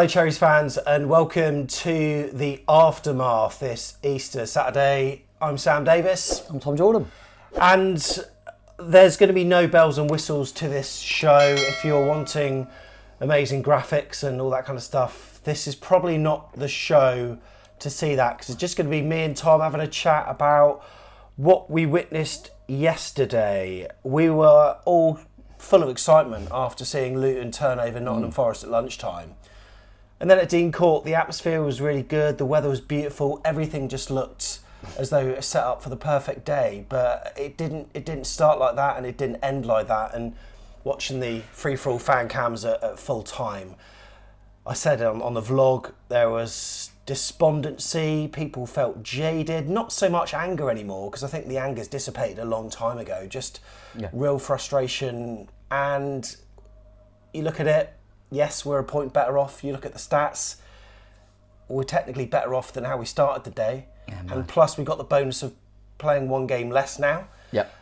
Hello Cherries fans and welcome to the Aftermath this Easter Saturday. I'm Sam Davis. I'm Tom Jordan. And there's going to be no bells and whistles to this show. If you're wanting amazing graphics and all that kind of stuff, this is probably not the show to see that, because it's just going to be me and Tom having a chat about what we witnessed yesterday. We were all full of excitement after seeing Luton turn over Nottingham Forest at lunchtime. And then at Dean Court, the atmosphere was really good, the weather was beautiful, everything just looked as though it was set up for the perfect day. But it didn't start like that and it didn't end like that. And watching the free-for-all fan cams at full time, I said on the vlog, there was despondency, people felt jaded, not so much anger anymore, because I think the anger's dissipated a long time ago, just real frustration. And you look at it, yes, we're a point better off. You look at the stats, we're technically better off than how we started the day. And plus we got the bonus of playing one game less now. Yep.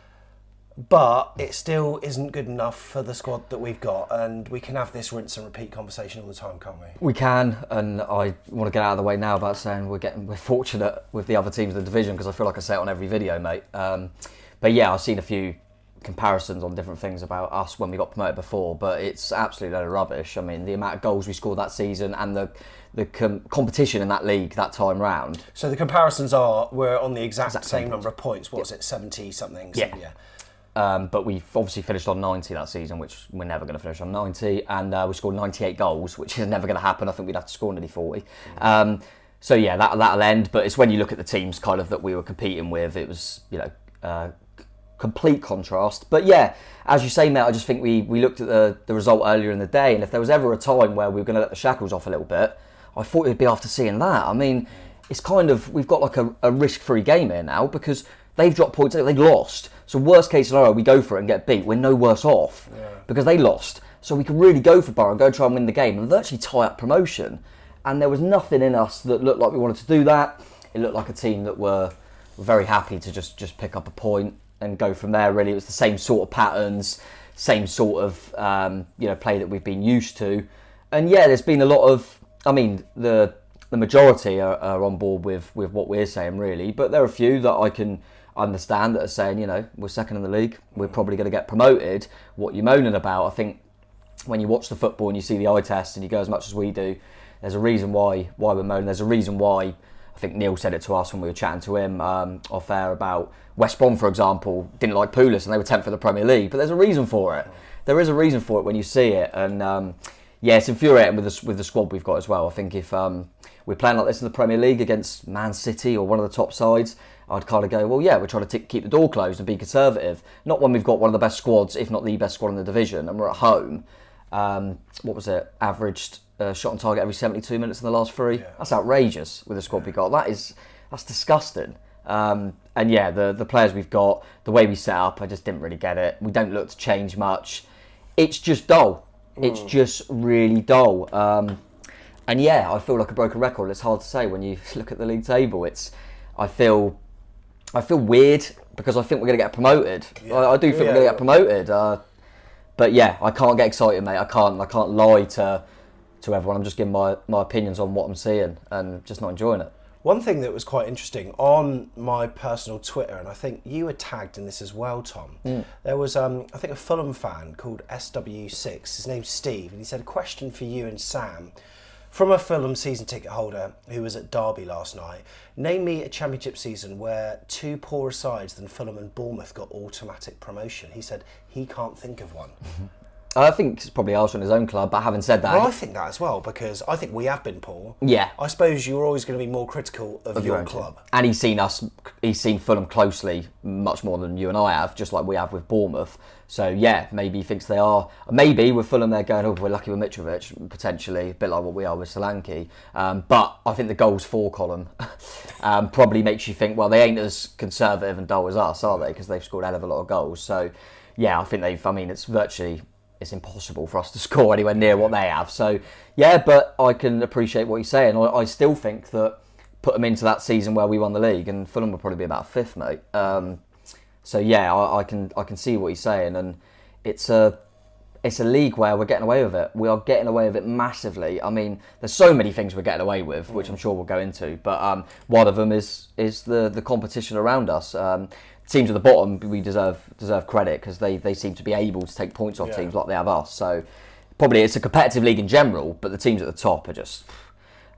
But it still isn't good enough for the squad that we've got, and we can have this rinse and repeat conversation all the time, can't we? We can, and I want to get out of the way now about saying we're fortunate with the other teams in the division, because I feel like I say it on every video, mate. But yeah, I've seen a few comparisons on different things about us when we got promoted before, but it's absolutely load of rubbish. I mean, the amount of goals we scored that season and the competition in that league that time round. So the comparisons are, we're on the exact same number of points. What was it, 70 something? Yeah. But we've obviously finished on 90 that season, which we're never going to finish on 90, and we scored 98 goals, which is never going to happen. I think we'd have to score nearly 40. So yeah, that'll end, but it's when you look at the teams kind of that we were competing with, it was, complete contrast. But yeah, as you say, mate, I just think we looked at the result earlier in the day, and if there was ever a time where we were going to let the shackles off a little bit, I thought it would be after seeing that. I mean, it's kind of, we've got like a risk-free game here now, because they've dropped points, they've lost. So worst case scenario, we go for it and get beat, we're no worse off, because they lost. So we can really go for Boro, go try and win the game and virtually tie up promotion. And there was nothing in us that looked like we wanted to do that. It looked like a team that were very happy to just pick up a point and go from there. Really, it was the same sort of patterns, same sort of play that we've been used to. And yeah, there's been a lot of, I mean, the majority are on board with what we're saying, really, but there are a few that I can understand that are saying, we're second in the league, we're probably going to get promoted. What you're moaning about, I think, when you watch the football and you see the eye test and you go as much as we do, there's a reason why we're moaning. There's a reason why. I think Neil said it to us when we were chatting to him off air about West Brom, for example, didn't like Pulis and they were 10th for the Premier League, but there's a reason for it. There is a reason for it when you see it, and it's infuriating with the squad we've got as well. I think if we're playing like this in the Premier League against Man City or one of the top sides, I'd kind of go, well, yeah, we're trying to keep the door closed and be conservative. Not when we've got one of the best squads, if not the best squad in the division, and we're at home. What was it? Averaged shot on target every 72 minutes in the last 3. Yeah. That's outrageous with the squad we got. That's disgusting. And yeah, the players we've got, the way we set up, I just didn't really get it. We don't look to change much. It's just dull. It's just really dull. And yeah, I feel like a broken record. It's hard to say when you look at the league table. I feel weird because I think we're going to get promoted. Yeah. I do think we're going to get promoted. But yeah, I can't get excited, mate. I can't lie to everyone. I'm just giving my opinions on what I'm seeing and just not enjoying it. One thing that was quite interesting on my personal Twitter, and I think you were tagged in this as well, Tom. There was, I think, a Fulham fan called SW6. His name's Steve, and he said, a question for you and Sam. From a Fulham season ticket holder who was at Derby last night, name me a championship season where two poorer sides than Fulham and Bournemouth got automatic promotion. He said he can't think of one. I think it's probably Arsenal in his own club, but having said that... Well, I think that as well, because I think we have been poor. Yeah. I suppose you're always going to be more critical of your club. Team. And he's seen Fulham closely, much more than you and I have, just like we have with Bournemouth. So yeah, maybe he thinks they are... Maybe with Fulham they're going, we're lucky with Mitrovic, potentially, a bit like what we are with Solanke. But I think the goals for column probably makes you think, well, they ain't as conservative and dull as us, are they? Because they've scored a hell of a lot of goals. So yeah, I think it's impossible for us to score anywhere near what they have. So, yeah, but I can appreciate what he's saying. I still think that put them into that season where we won the league, and Fulham would probably be about 5th, mate. So, yeah, I can see what he's saying, and it's a it's a league where we're getting away with it. We are getting away with it massively. I mean, there's so many things we're getting away with, which I'm sure we'll go into. But one of them is the competition around us. Teams at the bottom, we deserve credit because they seem to be able to take points off teams like they have us. So probably it's a competitive league in general, but the teams at the top are just,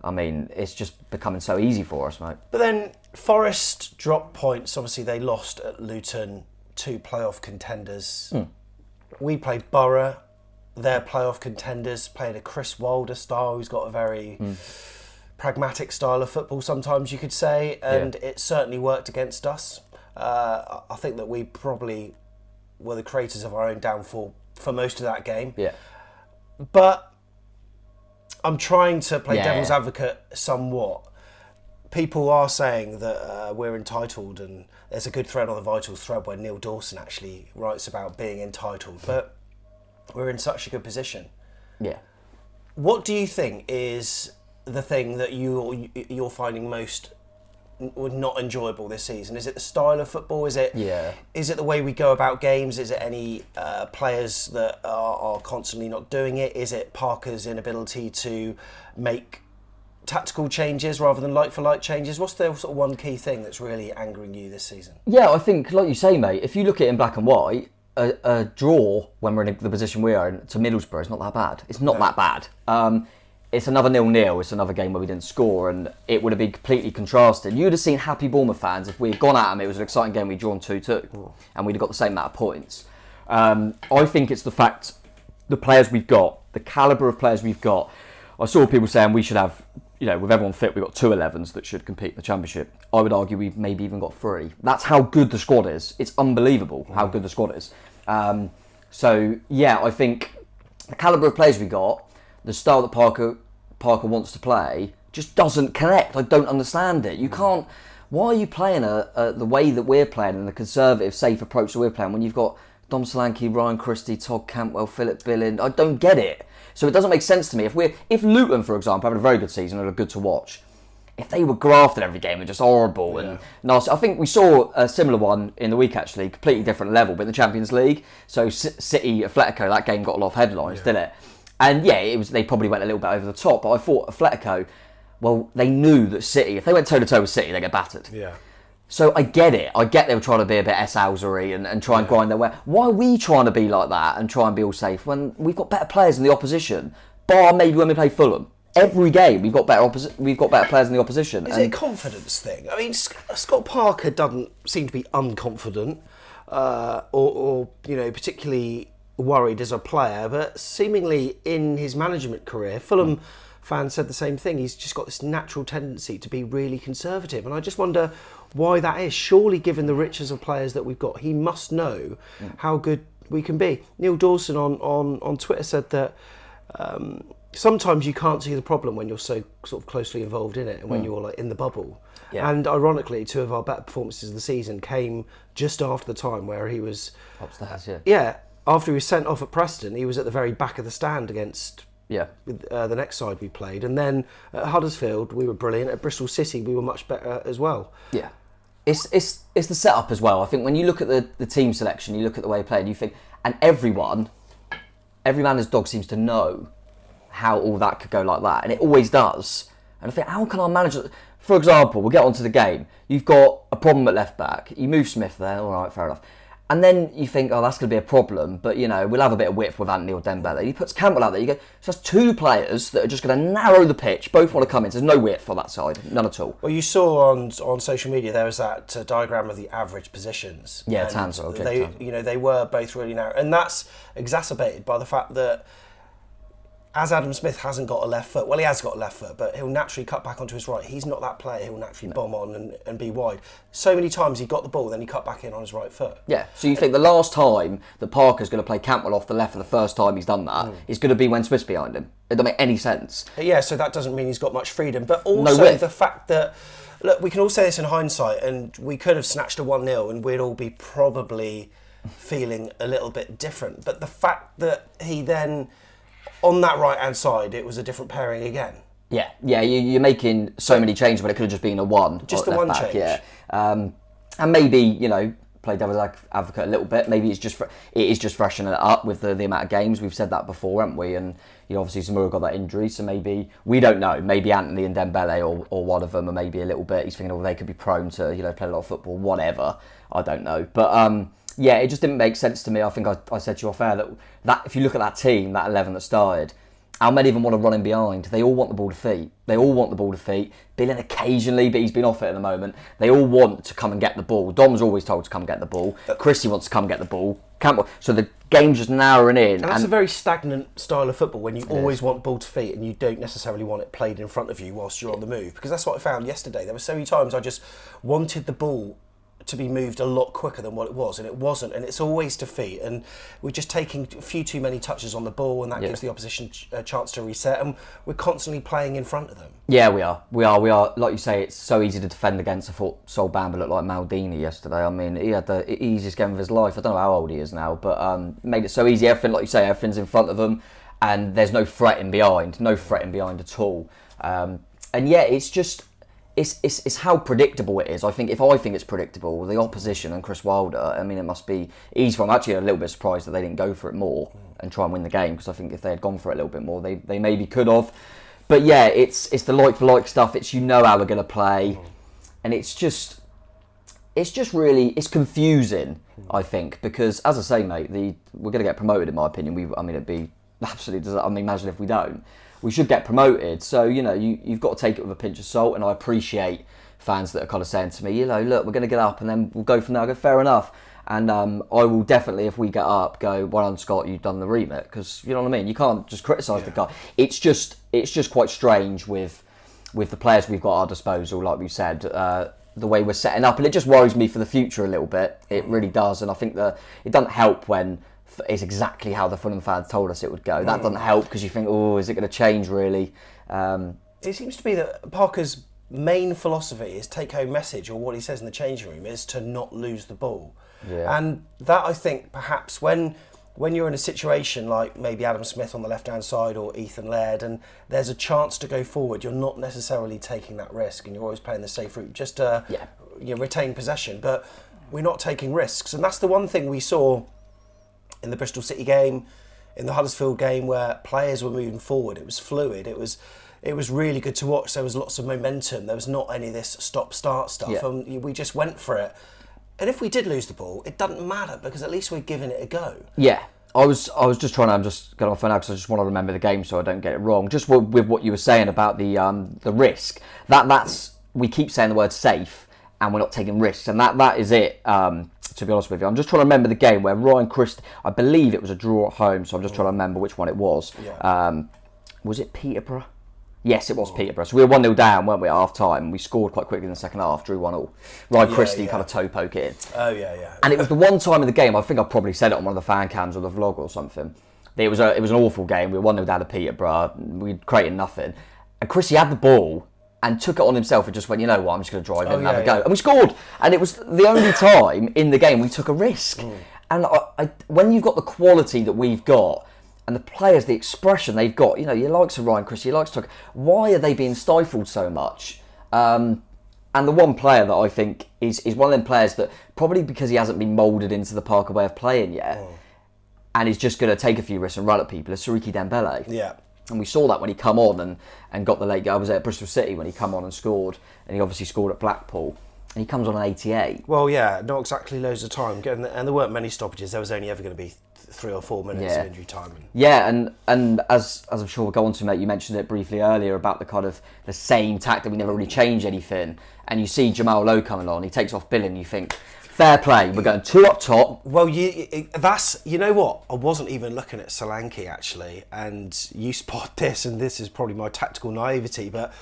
I mean, it's just becoming so easy for us, mate. But then Forest dropped points. Obviously, they lost at Luton, 2 playoff contenders. We played Boro, they're playoff contenders, playing a Chris Wilder style, who's got a very pragmatic style of football, sometimes you could say, and it certainly worked against us. I think that we probably were the creators of our own downfall for most of that game. Yeah. But I'm trying to play devil's advocate somewhat. People are saying that we're entitled, and there's a good thread on the Vitals thread where Neil Dawson actually writes about being entitled, but we're in such a good position. Yeah. What do you think is the thing that you're finding most not enjoyable this season? Is it the style of football? Is it the way we go about games? Is it any players that are constantly not doing it? Is it Parker's inability to make tactical changes rather than like-for-like changes? What's the sort of one key thing that's really angering you this season? Yeah, I think, like you say, mate, if you look at it in black and white, a draw when we're in the position we are in to Middlesbrough is not that bad. It's not that bad. It's another 0-0. It's another game where we didn't score, and it would have been completely contrasted. You'd have seen happy Bournemouth fans if we had gone at them. It was an exciting game. We'd drawn 2-2, and we'd have got the same amount of points. I think it's the fact, the players we've got, the calibre of players we've got. I saw people saying we should have, with everyone fit, we've got 2 11s that should compete in the Championship. I would argue we've maybe even got 3. That's how good the squad is. It's unbelievable how good the squad is. I think the calibre of players we got, the style that Parker wants to play, just doesn't connect. I don't understand it. You can't. Why are you playing the way that we're playing and the conservative, safe approach that we're playing when you've got Dom Solanke, Ryan Christie, Todd Cantwell, Philip Billing? I don't get it. So it doesn't make sense to me. If Luton, for example, having a very good season and are good to watch, if they were grafted every game and just horrible and nasty. I think we saw a similar one in the week, actually, completely different level, but in the Champions League. So City, Atletico, that game got a lot of headlines, didn't it? And they probably went a little bit over the top, but I thought Atletico, well, they knew that City, if they went toe-to-toe with City, they get battered. Yeah. So I get it. I get they were trying to be a bit S-Housery and try and grind their way. Why are we trying to be like that and try and be all safe when we've got better players in the opposition? Bar maybe when we play Fulham. Every game we've got better players in the opposition. Is it a confidence thing? I mean, Scott Parker doesn't seem to be unconfident or particularly worried as a player, but seemingly in his management career, Fulham fans said the same thing. He's just got this natural tendency to be really conservative, and I just wonder why that is. Surely, given the riches of players that we've got, he must know how good we can be. Neil Dawson on Twitter said that sometimes you can't see the problem when you're so sort of closely involved in it and when you're like in the bubble. Yeah. And ironically, 2 of our better performances of the season came just after the time where he was upstairs. After he was sent off at Preston, he was at the very back of the stand against the next side we played. And then at Huddersfield, we were brilliant. At Bristol City, we were much better as well. Yeah. It's the setup as well. I think when you look at the team selection, you look at the way they play, and you think, and every man and his dog seems to know how all that could go like that. And it always does. And I think, how can our manager... For example, we'll get onto the game. You've got a problem at left back. You move Smith there. All right, fair enough. And then you think, oh, that's going to be a problem. But, we'll have a bit of width with Anthony or Dembele. He puts Campbell out there. You go, so that's 2 players that are just going to narrow the pitch. Both want to come in. There's no width on that side. None at all. Well, you saw on social media, there was that diagram of the average positions. Yeah, Tanser. They were both really narrow. And that's exacerbated by the fact that as Adam Smith hasn't got a left foot, well, he has got a left foot, but he'll naturally cut back onto his right. He's not that player. He'll naturally bomb on and be wide. So many times he got the ball, then he cut back in on his right foot. Yeah, so you think the last time that Parker's going to play Cantwell off the left for the first time he's done that is going to be when Smith's behind him. It doesn't make any sense. Yeah, so that doesn't mean he's got much freedom. But also the fact that, look, we can all say this in hindsight, and we could have snatched a 1-0 and we'd all be probably feeling a little bit different. But the fact that he then... on that right-hand side, it was a different pairing again. Yeah, you're making so many changes, but it could have just been a 1. Just the one back, change. Yeah. And maybe, play devil's advocate a little bit. Maybe it is just freshening it up with the amount of games. We've said that before, haven't we? And obviously Zamora got that injury, so maybe we don't know. Maybe Anthony and Dembele or one of them are maybe a little bit. He's thinking, they could be prone to play a lot of football, whatever. I don't know, but yeah, it just didn't make sense to me. I think I said to you off air that if you look at that team, that 11 that started, how many of them want to run in behind? They all want the ball to feet. Billing occasionally, but he's been off it at the moment. They all want to come and get the ball. Dom's always told to come get the ball. Chrissy wants to come get the ball. So the game's just narrowing in. And that's a very stagnant style of football when you always want ball to feet and you don't necessarily want it played in front of you whilst you're on the move. Because that's what I found yesterday. There were so many times I just wanted the ball to be moved a lot quicker than what it was, and it wasn't, and it's always to feet, and we're just taking a few too many touches on the ball, and that gives the opposition a chance to reset, and we're constantly playing in front of them. Yeah, we are. Like you say, it's so easy to defend against. I thought Sol Bamba looked like Maldini yesterday. I mean, he had the easiest game of his life. I don't know how old he is now, but made it so easy. Everything, like you say, everything's in front of them, and there's no threat in behind at all. And yeah, it's just... It's how predictable it is. I think it's predictable, the opposition and Chris Wilder, I mean, it must be easy. I'm actually a little bit surprised that they didn't go for it more and try and win the game, because I think if they had gone for it a little bit more, they maybe could have. But yeah, it's the like for like stuff. It's how we're going to play, and it's just really confusing. I think, because as I say, mate, we're going to get promoted in my opinion. It'd be absolutely. I mean, imagine if we don't. We should get promoted, so you've got to take it with a pinch of salt. And I appreciate fans that are kind of saying to me, look, we're going to get up and then we'll go from there. I go, fair enough, and I will definitely, if we get up, go, well done, Scott, you've done the remit, because you know what I mean. You can't just criticise the guy. It's just quite strange with the players we've got at our disposal, like we said. The way we're setting up, and it just worries me for the future a little bit. It really does, and I think that it doesn't help when it's exactly how the Fulham fans told us it would go. That doesn't help, because you think, is it going to change really? It seems to be that Parker's main philosophy, his take-home message, or what he says in the changing room, is to not lose the ball. Yeah. And that, I think, perhaps when you're in a situation like maybe Adam Smith on the left-hand side or Ethan Laird, and there's a chance to go forward, you're not necessarily taking that risk, and you're always playing the safe route, just to retain possession. But we're not taking risks, and that's the one thing we saw in the Bristol City game, in the Huddersfield game, where players were moving forward. It was fluid. It was really good to watch. There was lots of momentum. There was not any of this stop-start stuff, and we just went for it. And if we did lose the ball, it doesn't matter, because at least we're giving it a go. Yeah, I was just trying to. I'm just going off my phone now because I just want to remember the game so I don't get it wrong. Just with what you were saying about the risk. That's we keep saying the word safe, and we're not taking risks, and that is it. To be honest with you, I'm just trying to remember the game where Ryan Christie, I believe it was a draw at home, so I'm just trying to remember which one it was. Yeah. Was it Peterborough? Yes, it was Peterborough. So we were 1-0 down, weren't we, at half time? We scored quite quickly in the second half, drew 1-1. Ryan Christie kind of toe poke it in. Oh, yeah. And it was the one time in the game, I think I probably said it on one of the fan cams or the vlog or something. It was an awful game. We were 1-0 down to Peterborough. We created nothing. And Christie had the ball and took it on himself and just went, you know what, I'm just going to drive in and have a go. And we scored. And it was the only time in the game we took a risk. And when you've got the quality that we've got, and the players, the expression they've got, your likes of Ryan Christie, your likes of... Why are they being stifled so much? And the one player that I think is one of them players that, probably because he hasn't been moulded into the Parker way of playing yet, and he's just going to take a few risks and run at people, is Siriki Dembele. Yeah. And we saw that when he come on and got the late goal. I was at Bristol City when he come on and scored, and he obviously scored at Blackpool. And he comes on at 88. Well, yeah, not exactly loads of time. And there weren't many stoppages. There was only ever going to be 3 or 4 minutes of injury time. Yeah, and as I'm sure we'll go on to, mate, you mentioned it briefly earlier about the kind of the same tactic. We never really change anything. And you see Jamal Lowe coming on. He takes off Billing. You think, fair play. We're going 2 up top. Well, you know what? I wasn't even looking at Solanke, actually. And you spot this, and this is probably my tactical naivety, but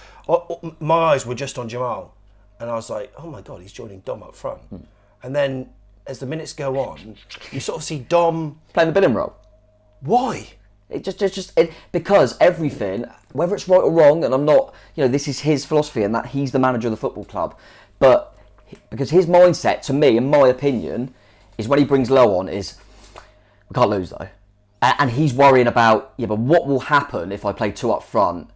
my eyes were just on Jamal. And I was like, oh my God, he's joining Dom up front. And then as the minutes go on, you sort of see Dom... playing the Billing role. Why? Because everything, whether it's right or wrong, and I'm not, this is his philosophy and that he's the manager of the football club, but because his mindset, to me, in my opinion, is when he brings Lowe on is, we can't lose though. And he's worrying about, but what will happen if I play 2 up front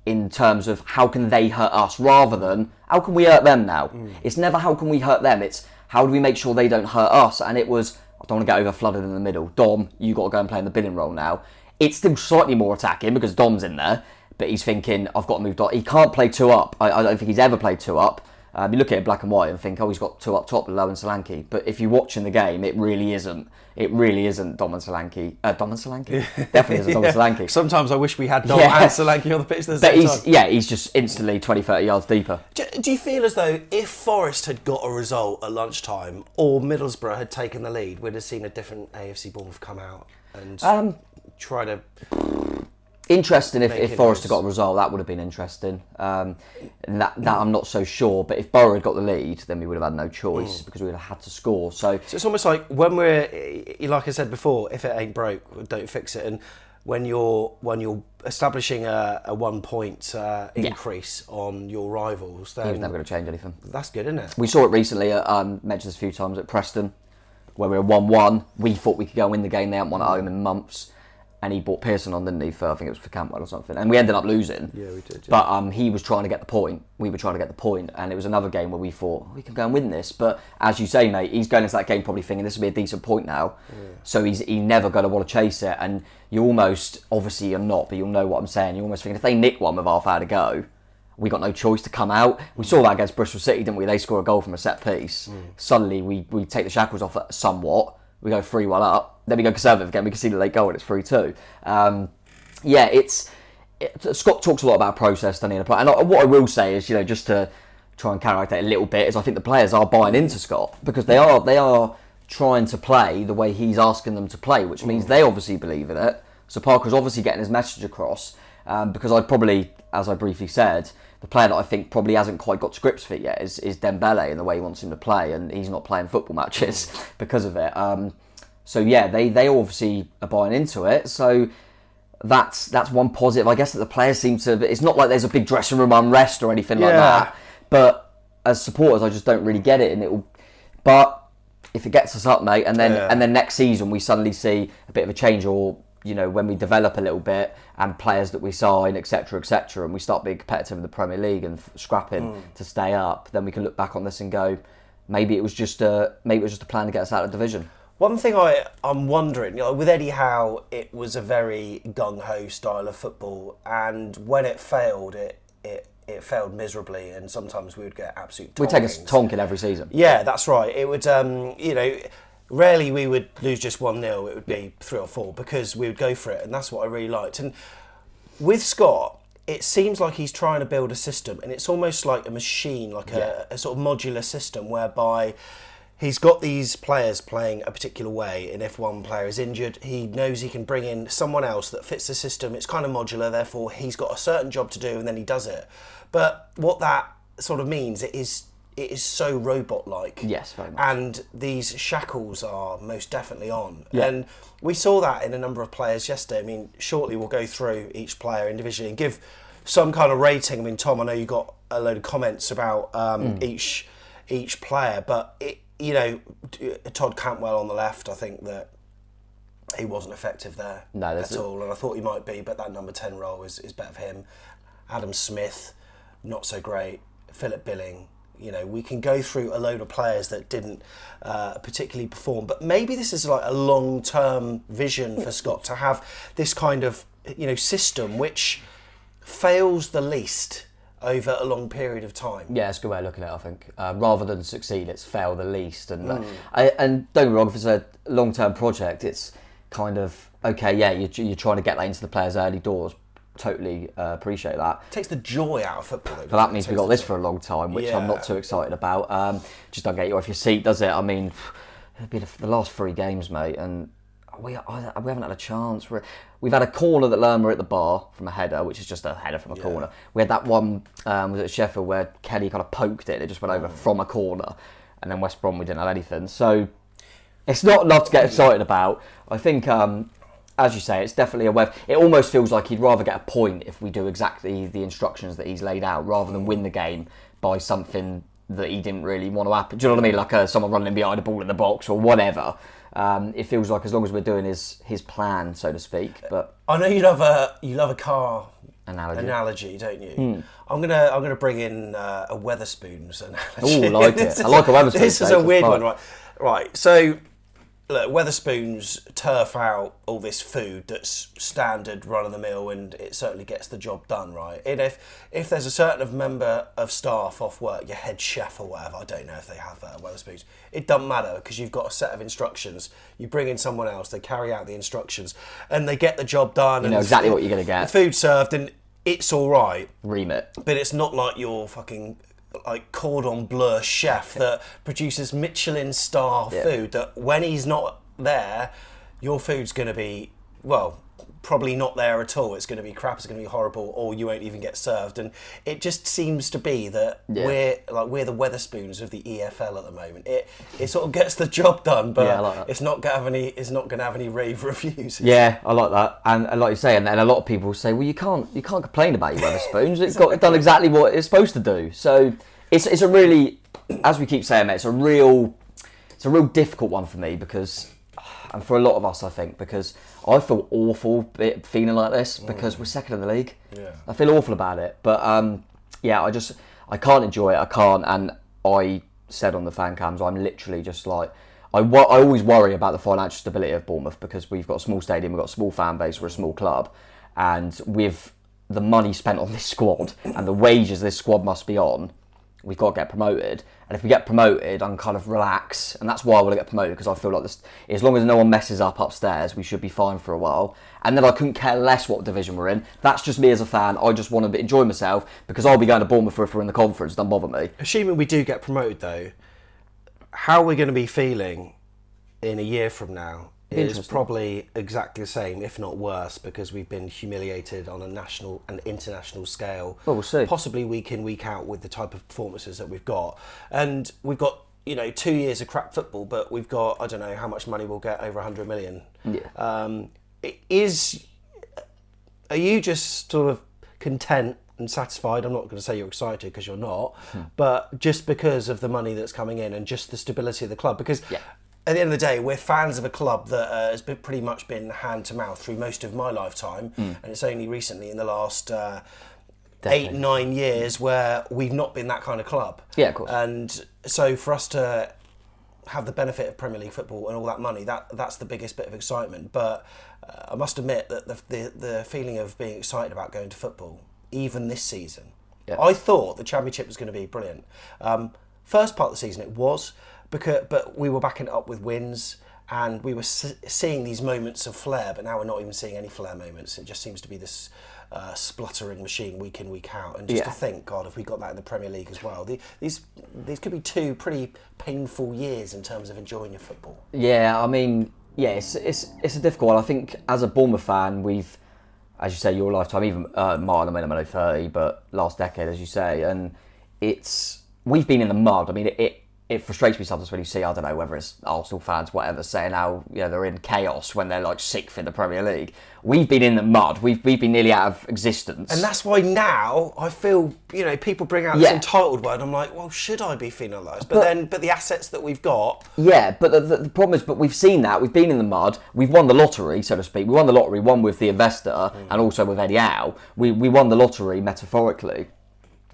in terms of how can they hurt us, rather than how can we hurt them now? It's never how can we hurt them, it's How do we make sure they don't hurt us? And it was, I don't want to get over flooded in the middle. Dom, you got to go and play in the billing role now. It's still slightly more attacking because Dom's in there, but he's thinking, I've got to move. He can't play 2 up. I don't think he's ever played 2 up. You look at it black and white and think, oh, he's got 2 up top with Lowe and Solanke. But if you're watching the game, it really isn't. It really isn't Dom and Solanke. Dom and Solanke? Definitely isn't Dom and Solanke. Sometimes I wish we had Dom and Solanke on the pitch at the same time. Yeah, he's just instantly 20, 30 yards deeper. Do you feel as though if Forest had got a result at lunchtime or Middlesbrough had taken the lead, we'd have seen a different AFC Bournemouth come out and try to... Interesting if Forest had got a result, that would have been interesting. And that I'm not so sure. But if Boro had got the lead, then we would have had no choice because we would have had to score. So it's almost like when we're, like I said before, if it ain't broke, don't fix it. And when you're establishing a 1 point increase on your rivals, then he was never going to change anything. That's good, isn't it? We saw it recently. Mentioned this a few times at Preston, where we were 1-1. We thought we could go and win the game. They hadn't won at home in months. And he brought Pearson on, didn't he? I think it was for Cantwell or something. And we ended up losing. Yeah, we did. Yeah. But he was trying to get the point. We were trying to get the point. And it was another game where we thought, we can go and win this. But as you say, mate, he's going into that game probably thinking this will be a decent point now. Yeah. So he's never going to want to chase it. And you almost, obviously you're not, but you'll know what I'm saying. You're almost thinking if they nick one with half hour to go, we got no choice to come out. We saw that against Bristol City, didn't we? They score a goal from a set piece. Suddenly we take the shackles off it somewhat. We go 3-1 up. Then we go conservative again. We can see the late goal and it's 3-2. Scott talks a lot about process, doesn't he? And what I will say is, just to try and counteract that a little bit, is I think the players are buying into Scott because they are trying to play the way he's asking them to play, which means they obviously believe in it. So Parker's obviously getting his message across because I'd probably, as I briefly said, the player that I think probably hasn't quite got to grips with it yet is Dembele and the way he wants him to play, and he's not playing football matches because of it. They obviously are buying into it. So that's one positive. I guess that the players seem to. It's not like there's a big dressing room unrest or anything like that. But as supporters, I just don't really get it, But if it gets us up, mate, and then next season we suddenly see a bit of a change, or when we develop a little bit and players that we sign, etc., and we start being competitive in the Premier League and scrapping to stay up, then we can look back on this and go, maybe it was just a plan to get us out of the division. One thing I'm wondering, with Eddie Howe, it was a very gung-ho style of football, and when it failed, it failed miserably, and sometimes we would get absolute tonkings. We'd take a tonking every season. Yeah, that's right. It would, rarely we would lose just 1-0, it would be 3 or 4 because we would go for it, and that's what I really liked. And with Scott, it seems like he's trying to build a system, and it's almost like a machine, like a sort of modular system whereby he's got these players playing a particular way, and if one player is injured, he knows he can bring in someone else that fits the system. It's kind of modular, therefore he's got a certain job to do and then he does it. But what that sort of means, it is so robot-like. Yes, very much. And these shackles are most definitely on. Yeah. And we saw that in a number of players yesterday. I mean, shortly we'll go through each player individually and give some kind of rating. I mean, Tom, I know you got a load of comments about each player, but Todd Cantwell on the left, I think that he wasn't effective there at all, and I thought he might be, but that number 10 role is better for him. Adam Smith, not so great. Philip Billing, we can go through a load of players that didn't particularly perform, but maybe this is like a long-term vision for Scott to have this kind of system which fails the least over a long period of time. Yeah, it's a good way of looking at it, I think. Rather than succeed, it's fail the least. And and don't get me wrong, if it's a long-term project, it's kind of, okay, yeah, you're trying to get that into the players' early doors. Totally appreciate that. It takes the joy out of football. But that means we got this for a long time, which I'm not too excited about. Just don't get you off your seat, does it? I mean, it'll be the last 3 games, mate, and we haven't had a chance. We've had a corner that Lerma at the bar from a header, which is just a header from a corner. We had that one, was at Sheffield, where Kelly kind of poked it, and it just went over from a corner. And then West Brom, we didn't have anything. So it's not enough to get excited about. I think, as you say, it's definitely a web. It almost feels like he'd rather get a point if we do exactly the instructions that he's laid out, rather than win the game by something that he didn't really want to happen. Do you know what I mean? Like someone running behind a ball in the box or whatever. It feels like as long as we're doing his plan, so to speak. But I know you love a car analogy. Don't you? I'm gonna bring in a Weatherspoons analogy. Oh, like it. I like a Weatherspoons. This is a weird one, right? Right. So, look, Weatherspoons turf out all this food that's standard, run of the mill, and it certainly gets the job done, right? And if there's a certain member of staff off work, your head chef or whatever, I don't know if they have Weatherspoons. It doesn't matter because you've got a set of instructions. You bring in someone else, they carry out the instructions, and they get the job done. You know exactly what you're going to get. The food served, and it's all right. Remit. But it's not like your fucking cordon bleu chef that produces Michelin star food, that when he's not there, your food's going to be, well, probably not there at all. It's going to be crap, it's going to be horrible, or you won't even get served. And it just seems to be that we're the Weatherspoons of the EFL at the moment. It sort of gets the job done, but I like that. it's not going to have any rave reviews. Yeah, I like that, and like you say, and a lot of people say, well, you can't complain about your Weatherspoons. It's got done exactly what it's supposed to do. So it's a really, as we keep saying, mate, it's a real difficult one for me because. And for a lot of us, I think, because I feel awful feeling like this because we're second in the league. Yeah. I feel awful about it. But, I can't enjoy it. I can't. And I said on the fan cams, I'm literally just like... I always worry about the financial stability of Bournemouth because we've got a small stadium, we've got a small fan base, we're a small club. And with the money spent on this squad and the wages this squad must be on, we've got to get promoted. And if we get promoted, I can kind of relax. And that's why I want to get promoted, because I feel like this, as long as no one messes up upstairs, we should be fine for a while. And then I couldn't care less what division we're in. That's just me as a fan. I just want to enjoy myself, because I'll be going to Bournemouth if we're in the conference. Don't bother me. Assuming we do get promoted, though, how we're going to be feeling in a year from now is probably exactly the same, if not worse, because we've been humiliated on a national and international scale. Well, we'll see. Possibly week in, week out with the type of performances that we've got. And we've got, 2 years of crap football, but we've got, I don't know how much money we'll get, over 100 million. Yeah. Are you just sort of content and satisfied? I'm not going to say you're excited, because you're not, but just because of the money that's coming in and just the stability of the club, because at the end of the day, we're fans of a club that has pretty much been hand to mouth through most of my lifetime, and it's only recently in the last 8-9 years where we've not been that kind of club. Yeah, of course. And so for us to have the benefit of Premier League football and all that money, that's the biggest bit of excitement. But I must admit that the feeling of being excited about going to football, even this season, I thought the Championship was going to be brilliant. First part of the season it was, but we were backing it up with wins, and we were seeing these moments of flair, but now we're not even seeing any flair moments. It just seems to be this spluttering machine week in, week out. And just to think, God, if we got that in the Premier League as well, these could be 2 pretty painful years in terms of enjoying your football. Yeah, I mean, it's a difficult one. I think as a Bournemouth fan, we've, as you say, your lifetime, even mine, I mean, I'm only 30, but last decade, as you say, and we've been in the mud. I mean, it frustrates me sometimes when you see, I don't know, whether it's Arsenal fans, whatever, saying how they're in chaos when they're like 6th in the Premier League. We've been in the mud. We've been nearly out of existence. And that's why now I feel, people bring out this entitled word. I'm like, well, should I be feeling like this? But the assets that we've got. Yeah, but the problem is, but we've seen that. We've been in the mud. We've won the lottery, so to speak. We won the lottery, one with the investor and also with Eddie Howe. We won the lottery metaphorically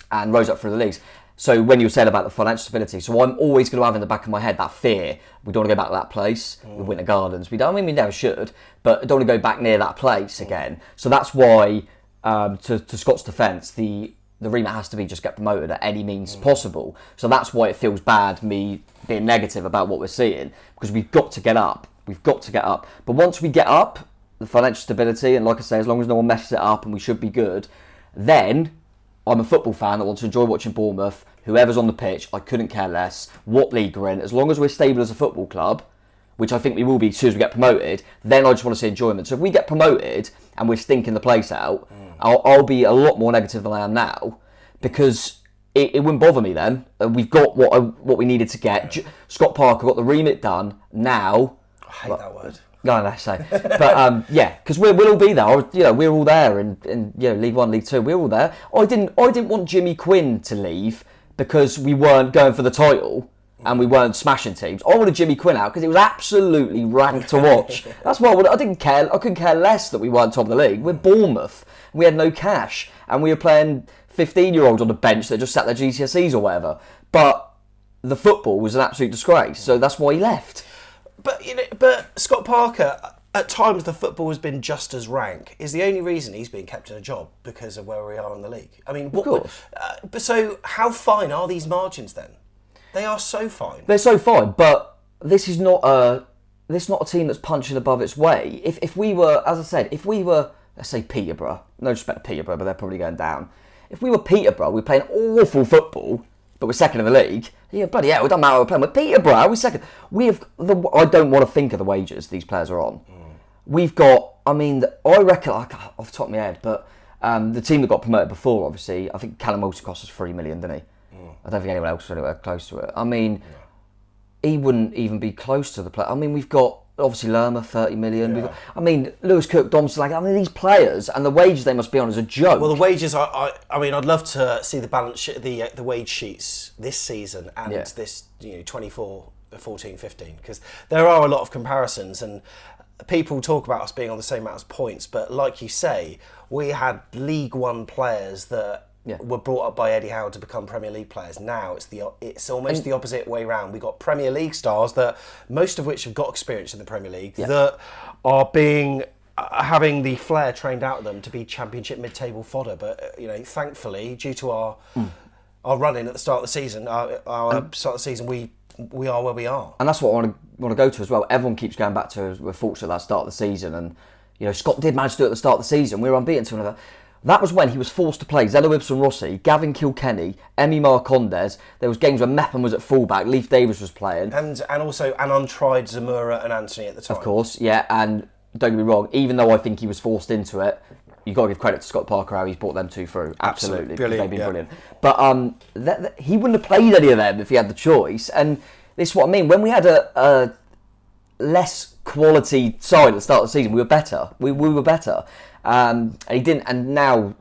and rose up through the leagues. So when you said about the financial stability, so I'm always going to have in the back of my head that fear. We don't want to go back to that place with Winter Gardens. We never should, but don't want to go back near that place again. So that's why, to Scott's defence, the remit has to be just get promoted at any means possible. So that's why it feels bad, me being negative about what we're seeing, because we've got to get up. We've got to get up. But once we get up, the financial stability, and like I say, as long as no one messes it up and we should be good, then I'm a football fan that wants to enjoy watching Bournemouth. Whoever's on the pitch, I couldn't care less what league we're in. As long as we're stable as a football club, which I think we will be as soon as we get promoted, then I just want to see enjoyment. So if we get promoted and we're stinking the place out, I'll be a lot more negative than I am now, because it wouldn't bother me then. We've got what we needed to get. Scott Parker got the remit done. Now, I hate that word. No, that's so. But because we'll all be there. We're all there in League 1, League 2. We're all there. I didn't want Jimmy Quinn to leave because we weren't going for the title. and we weren't smashing teams. I wanted Jimmy Quinn out because it was absolutely rank to watch. That's why I didn't care. I couldn't care less that we weren't top of the league. We're Bournemouth. We had no cash, and we were playing 15-year-olds on the bench that just sat their GCSEs or whatever. But the football was an absolute disgrace, so that's why he left. But Scott Parker, at times the football has been just as rank. Is the only reason he's being kept in a job because of where we are in the league. I mean, of course. But so how fine are these margins then? They are so fine. They're so fine, but this is not a team that's punching above its weight. If we were, as I said, let's say Peterborough, no respect to Peterborough, but they're probably going down. If we were Peterborough, we're playing awful football, but we're second in the league. Yeah, bloody hell, it doesn't matter what we're playing. We're Peterborough, we're second. I don't want to think of the wages these players are on. We've got, I reckon, off the top of my head, but the team that got promoted before, obviously, I think Callum Wilson cost us 3 million, didn't he? I don't think anyone else was anywhere close to it. He wouldn't even be close to the player. We've got, obviously, Lerma, 30 million. Yeah. Lewis Cook, Dom Solanke, these players, and the wages they must be on is a joke. Well, the wages, I'd love to see the balance sheet, the wage sheets this season and this 24, 14, 15, because there are a lot of comparisons, and people talk about us being on the same amount of points, but like you say, we had League One players that were brought up by Eddie Howe to become Premier League players. Now it's almost the opposite way round. We've got Premier League stars that most of which have got experience in the Premier League that are having the flair trained out of them to be Championship mid-table fodder. But thankfully, due to our run-in at the start of the season, we are where we are. And that's what I want to go to as well. Everyone keeps going back to we're fortunate at that start of the season, and Scott did manage to do it at the start of the season. We were unbeaten to another. That was when he was forced to play Zelo Ibsen-Rossi, Gavin Kilkenny, Emi Marcondes. There was games when Mepham was at fullback, Leif Davis was playing. And also an untried Zamora and Anthony at the time. Of course, yeah, and don't get me wrong, even though I think he was forced into it, you've got to give credit to Scott Parker how he's brought them two through. Absolutely. Brilliant, they've been brilliant. But he wouldn't have played any of them if he had the choice. And this is what I mean. When we had a less quality side at the start of the season, we were better. We were better. And he didn't. And now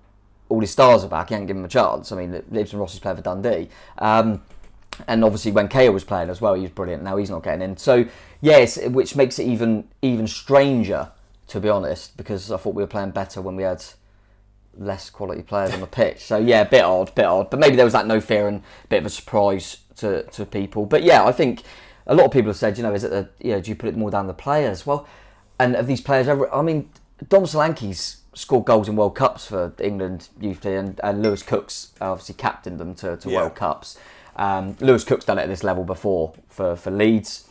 all his stars are back. He ain't given him a chance. Ibsen Rossi's playing for Dundee. And obviously when Kea was playing as well, he was brilliant. Now he's not getting in. So, yes, which makes it even stranger, to be honest, because I thought we were playing better when we had less quality players on the pitch. So, yeah, bit odd. But maybe there was that no fear and a bit of a surprise to people. But, yeah, I think a lot of people have said, is it do you put it more down the players? Well, and of these players, Dom Solanke's scored goals in World Cups for England youth team, and Lewis Cook's obviously captained them to World Cups. Lewis Cook's done it at this level before for Leeds.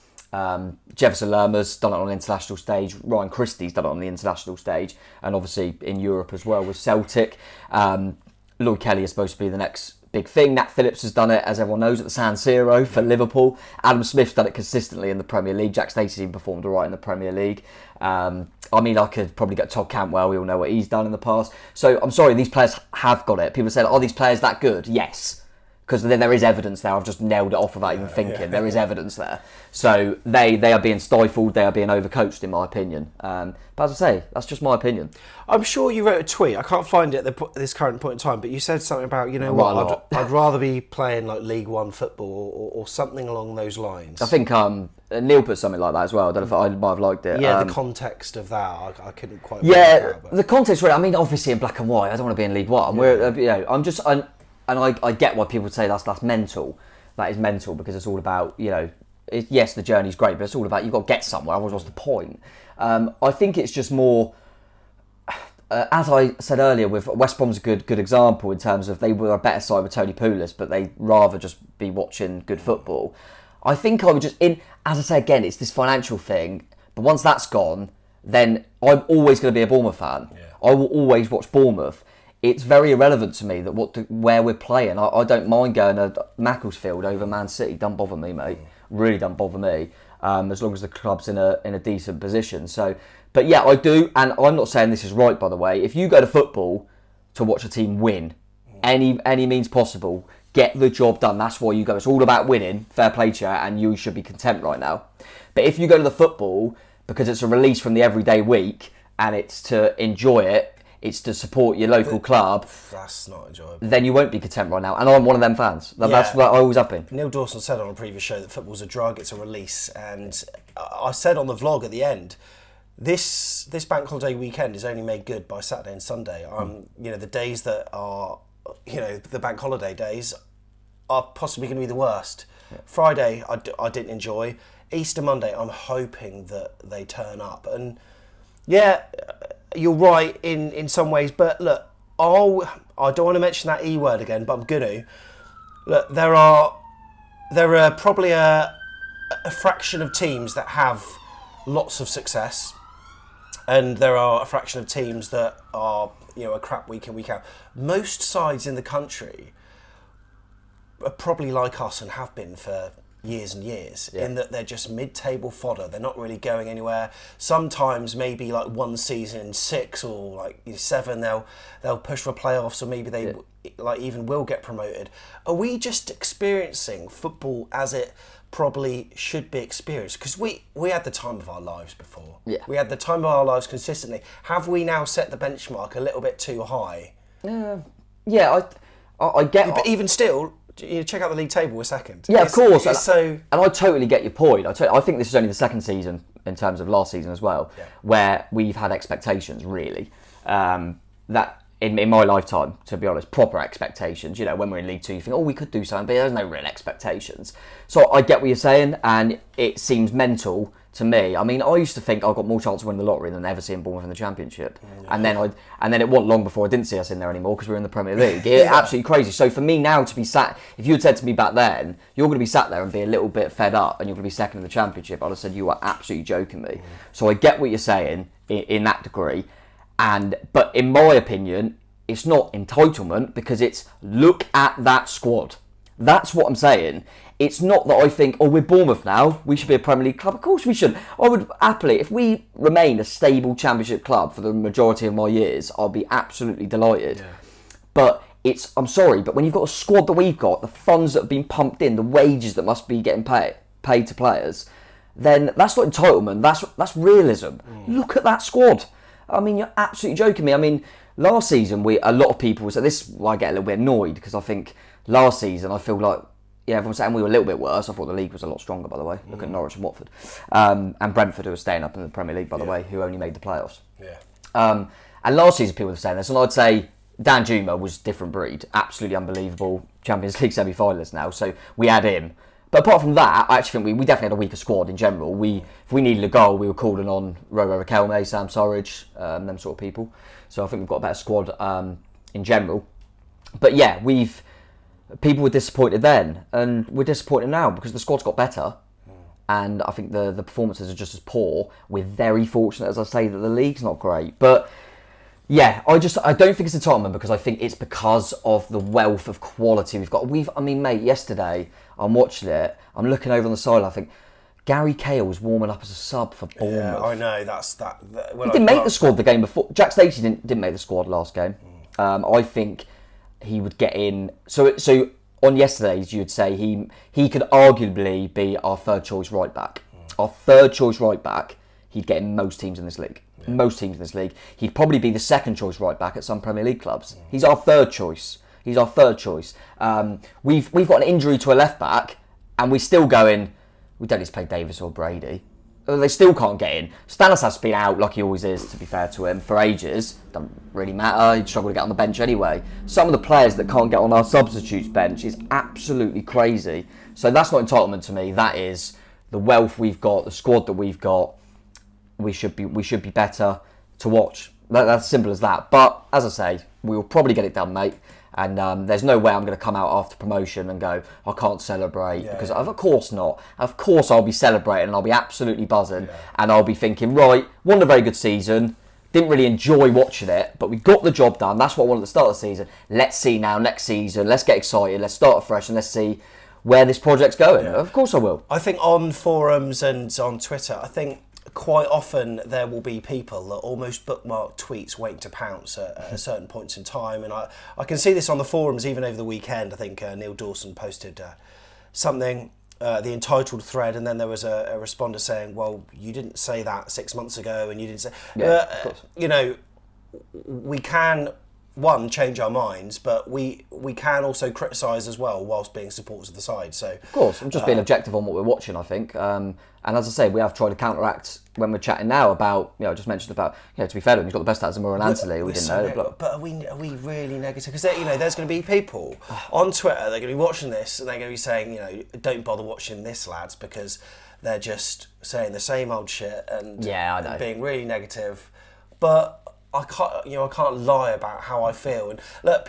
Jefferson Lerma's done it on an international stage. Ryan Christie's done it on the international stage, and obviously in Europe as well with Celtic. Lloyd Kelly is supposed to be the next big thing. Nat Phillips has done it, as everyone knows, at the San Siro for Liverpool. Adam Smith's done it consistently in the Premier League. Jack Stacey's even performed all right in the Premier League. I could probably get Todd Cantwell. We all know what he's done in the past. So I'm sorry, these players have got it. People said, are these players that good? Yes. Because then there is evidence there. I've just nailed it off without even thinking. Yeah. There is evidence there. So they are being stifled. They are being overcoached, in my opinion. But as I say, that's just my opinion. I'm sure you wrote a tweet. I can't find it at this current point in time. But you said something about, I'd rather be playing like League One football or something along those lines. I think Neil put something like that as well. I don't know if I might have liked it. Yeah, the context of that, I couldn't quite. Yeah, the context. Really, obviously in black and white. I don't want to be in League One. Yeah. And I get why people would say that's mental. That is mental because it's all about, yes, the journey's great, but it's all about you've got to get somewhere. Otherwise, what's the point? I think it's just more, as I said earlier, with West Brom's a good example in terms of they were a better side with Tony Pulis, but they'd rather just be watching good football. I think I would just, as I say again, it's this financial thing, but once that's gone, then I'm always going to be a Bournemouth fan. Yeah. I will always watch Bournemouth. It's very irrelevant to me that where we're playing. I don't mind going to Macclesfield over Man City. Don't bother me, mate. Really don't bother me. As long as the club's in a decent position. So, but yeah, I do, and I'm not saying this is right, by the way. If you go to football to watch a team win, any means possible, get the job done. That's why you go. It's all about winning. Fair play to you, and you should be content right now. But if you go to the football because it's a release from the everyday week and it's to enjoy it, it's to support your local club, that's not enjoyable. then you won't be content right now. And I'm one of them fans. That's what I always have been. Neil Dawson said on a previous show that football's a drug, it's a release. And I said on the vlog at the end, this bank holiday weekend is only made good by Saturday and Sunday. The days that are, the bank holiday days are possibly going to be the worst. Yeah. Friday, I didn't enjoy. Easter Monday, I'm hoping that they turn up. And yeah, you're right in some ways, but look, I don't want to mention that E word again, but I'm going to. Look, there are probably a fraction of teams that have lots of success, and there are a fraction of teams that are a crap week in, week out. Most sides in the country are probably like us and have been for years and years, in that they're just mid-table fodder. They're not really going anywhere. Sometimes maybe like one season in 6 or like 7 they'll push for playoffs, or maybe they even will get promoted. Are we just experiencing football as it probably should be experienced? Because we had the time of our lives before. We had the time of our lives consistently. Have we now set the benchmark a little bit too high? I get, but even still, check out the league table a second. Yeah, of course. And I totally get your point. I think this is only the second season, in terms of last season as well, where we've had expectations, really. That in my lifetime, to be honest, proper expectations. When we're in League 2, you think, we could do something, but there's no real expectations. So I get what you're saying, and it seems mental to me. I mean, I used to think I got more chance of winning the lottery than ever seeing Bournemouth in the Championship. And then it wasn't long before I didn't see us in there anymore because we were in the Premier League. Absolutely crazy. So for me now to be sat, if you had said to me back then, you're going to be sat there and be a little bit fed up and you're going to be second in the Championship, I'd have said you are absolutely joking me. So I get what you're saying in that degree. But in my opinion, it's not entitlement, because it's look at that squad. That's what I'm saying. It's not that I think, we're Bournemouth now, we should be a Premier League club. Of course we should. I would happily, if we remain a stable Championship club for the majority of my years, I'll be absolutely delighted. But I'm sorry, but when you've got a squad that we've got, the funds that have been pumped in, the wages that must be getting paid to players, then that's not entitlement, that's realism. Look at that squad. I mean, you're absolutely joking me. I mean, last season, a lot of people said this. I get a little bit annoyed because I think last season I feel like everyone's saying we were a little bit worse. I thought the league was a lot stronger, by the way. Look at Norwich and Watford, and Brentford, who are staying up in the Premier League, by the way, who only made the playoffs. And last season people were saying this, and I'd say Dan Juma was different breed, absolutely unbelievable. Champions League semi-finalist now, so we had him. But apart from that, I actually think we definitely had a weaker squad in general. If we needed a goal, we were calling on Roro Riquelme, Sam Surridge, them sort of people. So I think we've got a better squad in general. But yeah, people were disappointed then, and we're disappointed now because the squad's got better. And I think the performances are just as poor. We're very fortunate, as I say, that the league's not great. But yeah, I don't think it's entitlement, because I think it's because of the wealth of quality we've got. I mean, mate, yesterday I'm watching it. I'm looking over on the side. I think Gary Cahill was warming up as a sub for Bournemouth. Yeah, I know. He didn't make the squad the game before. Jack Stacey didn't make the squad last game. I think he would get in. So on yesterday's, you'd say he could arguably be our third choice right back. Our third choice right back. He'd get in most teams in this league. Most teams in this league. He'd probably be the second choice right back at some Premier League clubs. He's our third choice. We've got an injury to a left back, and we're still going, we don't need to play Davis or Brady. They still can't get in. Stanislas has been out, like he always is, to be fair to him, for ages. Doesn't really matter. He'd struggle to get on the bench anyway. Some of the players that can't get on our substitutes bench is absolutely crazy. So that's not entitlement to me. That is the wealth we've got, the squad that we've got. We should be better to watch. That's simple as that. But as I say, we'll probably get it done, mate. And there's no way I'm going to come out after promotion and go, I can't celebrate. Because of course not. Of course I'll be celebrating and I'll be absolutely buzzing. And I'll be thinking, right, won a very good season. Didn't really enjoy watching it, but we got the job done. That's what I wanted at the start of the season. Let's see now, next season. Let's get excited. Let's start afresh and let's see where this project's going. Of course I will. I think on forums and on Twitter, I think quite often there will be people that almost bookmark tweets waiting to pounce at certain points in time, and I can see this on the forums even over the weekend. I think Neil Dawson posted something, the entitled thread, and then there was a responder saying, well, you didn't say that 6 months ago, and you didn't say... we can, one, change our minds, but we can also criticise as well whilst being supporters of the side. So of course, I'm just being objective on what we're watching, I think. And as I say, we have tried to counteract when we're chatting now about, I just mentioned about, to be fair, he's got the best stats in Moore and Ansley. We didn't know. But are we really negative? Because there's going to be people on Twitter, they're going to be watching this and they're going to be saying, don't bother watching this, lads, because they're just saying the same old shit and being really negative. But I can't lie about how I feel. And look,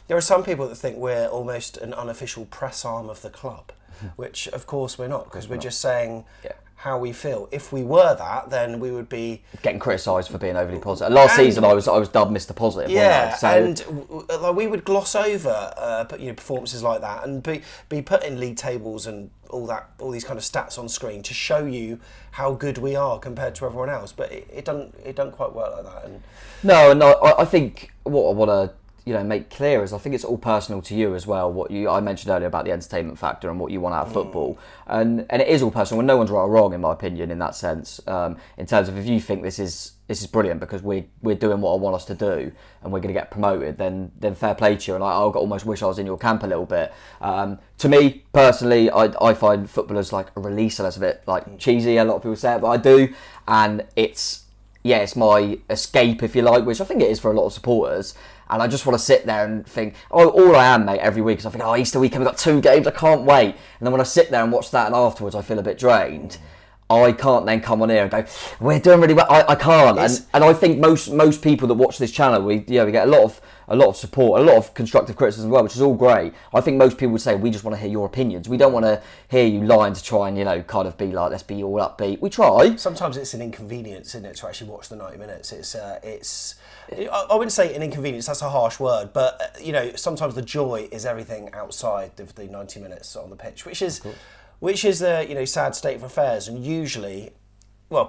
there are some people that think we're almost an unofficial press arm of the club, which of course we're not, because we're just saying how we feel. If we were that, then we would be getting criticised for being overly positive. Last season, I was dubbed Mr. Positive. Yeah, wasn't I? So, and we would gloss over performances like that and be put in league tables and all these kind of stats on screen to show you how good we are compared to everyone else. But it doesn't quite work like that. And no, I think what I want to make clear is I think it's all personal to you as well. What I mentioned earlier about the entertainment factor and what you want out of football, and it is all personal. And no one's right or wrong in my opinion in that sense. In terms of if you think this is brilliant because we're doing what I want us to do and we're going to get promoted, then fair play to you. And I almost wish I was in your camp a little bit. To me personally, I find footballers like a release, and that's a bit like cheesy. A lot of people say it, but I do, and it's my escape, if you like, which I think it is for a lot of supporters. And I just want to sit there and think, all I am, mate, every week is I think, Easter weekend, we've got 2 games, I can't wait. And then when I sit there and watch that and afterwards I feel a bit drained, I can't then come on here and go, we're doing really well. I can't. And I think most people that watch this channel, we get a lot of support, a lot of constructive criticism as well, which is all great. I think most people would say, we just want to hear your opinions. We don't want to hear you lying to try and, kind of be like, let's be all upbeat. We try. Sometimes it's an inconvenience, isn't it, to actually watch the 90 minutes. I wouldn't say an inconvenience, that's a harsh word, but, sometimes the joy is everything outside of the 90 minutes on the pitch, which is the, sad state of affairs. And usually,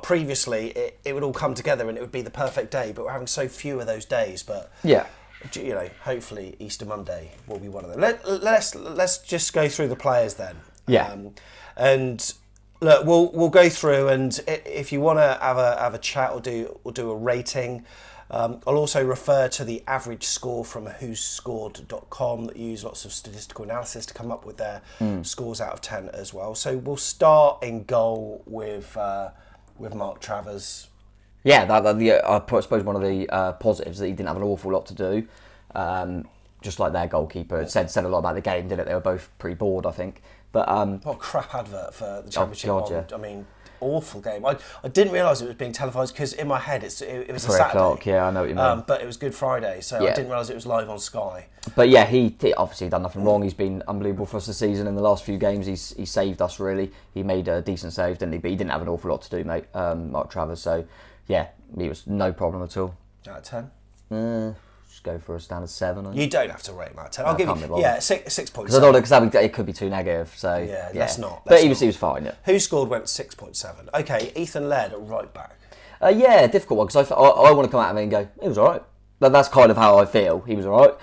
previously, it would all come together and it would be the perfect day, but we're having so few of those days. But hopefully Easter Monday will be one of them. Let's just go through the players then. Yeah. And look, we'll go through, and if you want to have a chat, we'll do a rating. I'll also refer to the average score from whoscored.com that use lots of statistical analysis to come up with their scores out of 10 as well. So we'll start in goal with Mark Travers. Yeah, I suppose one of the positives that he didn't have an awful lot to do. Just like their goalkeeper. It said a lot about the game, didn't it? They were both pretty bored, I think. But what a crap advert for the Championship. Yeah. I mean, awful game. I didn't realise it was being televised because in my head it was a 3 Saturday. o'clock, yeah, I know what you mean. But it was Good Friday, so I didn't realise it was live on Sky. But yeah, he obviously done nothing wrong. He's been unbelievable for us this season. In the last few games, he saved us really. He made a decent save, didn't he? But he didn't have an awful lot to do, mate. Mark Travers. So yeah, he was no problem at all. Out of 10. Just go for a standard 7. You don't have to rate him out of 10. I'll give you 6.7. Because it could be too negative. So yeah, let's not. But he was fine. Yeah. Who scored went 6.7. Okay, Ethan Laird at right back. Difficult one because I want to come out of it and go, he was all right. That's kind of how I feel. He was all right.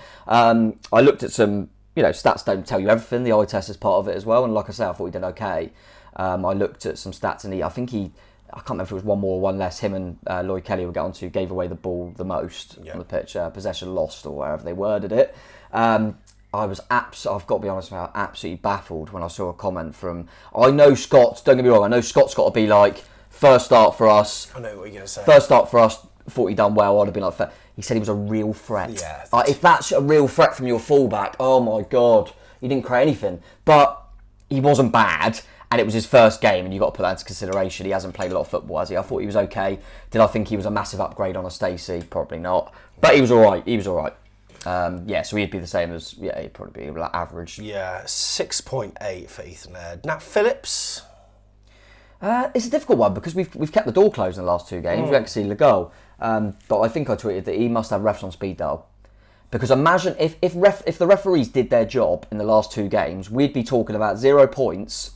I looked at some, stats don't tell you everything. The eye test is part of it as well. And like I say, I thought he did okay. I looked at some stats and I can't remember if it was one more or one less. Him and Lloyd Kelly will get on to gave away the ball the most on the pitch. Possession lost or wherever they worded it. I've got to be honest, I was absolutely baffled when I saw a comment from. I know Scott. Don't get me wrong. I know Scott's got to be like first start for us. I know what you're going to say. First start for us. Thought he'd done well. I'd have been like. He said he was a real threat. Yeah. If that's a real threat from your fullback, oh my god, he didn't create anything. But he wasn't bad. And it was his first game, and you've got to put that into consideration. He hasn't played a lot of football, has he? I thought he was okay. Did I think he was a massive upgrade on a Stacey? Probably not. But he was all right. So he'd be the same as, he'd probably be like average. Yeah, 6.8 for Ethan Laird. Nat Phillips? It's a difficult one because we've kept the door closed in the last 2 games. We haven't seen the goal. But I think I tweeted that he must have refs on speed dial. Because imagine if the referees did their job in the last 2 games, we'd be talking about 0 points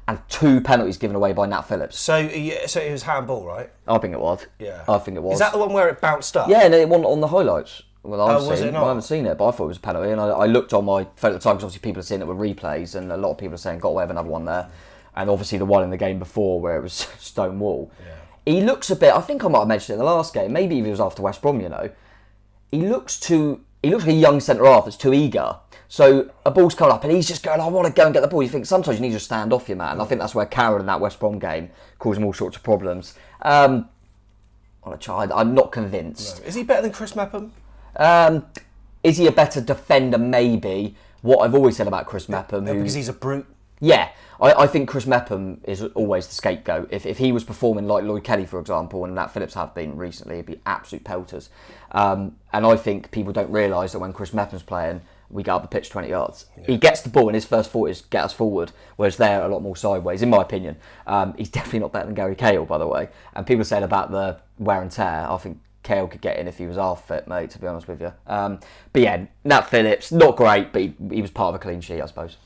and 2 penalties given away by Nat Phillips. So it was handball, right? I think it was. Yeah. I think it was. Is that the one where it bounced up? Yeah, and it wasn't on the highlights. Well, was it not? I haven't seen it, but I thought it was a penalty. And I looked on my phone at the time because obviously people are seeing it with replays, and a lot of people are saying, got away with another one there. And obviously the one in the game before where it was stone wall. Yeah. He looks a bit, I think I might have mentioned it in the last game, maybe if it was after West Brom, he looks like a young centre-half that's too eager. So a ball's coming up and he's just going, I want to go and get the ball. You think sometimes you need to stand off your man. I think that's where Carroll in that West Brom game caused him all sorts of problems. I'm not convinced. No. Is he better than Chris Mepham? Is he a better defender? Maybe. What I've always said about Chris Mepham... because he's a brute. Yeah. I think Chris Mepham is always the scapegoat. If he was performing like Lloyd Kelly, for example, and Nat Phillips have been recently, it'd be absolute pelters. And I think people don't realise that when Chris Mepham's playing, we get up the pitch 20 yards. Yeah. He gets the ball and his first thought is get us forward, whereas they're a lot more sideways, in my opinion. He's definitely not better than Gary Cahill, by the way. And people said about the wear and tear, I think Cahill could get in if he was half fit, mate, to be honest with you. But yeah, Nat Phillips, not great, but he was part of a clean sheet, I suppose.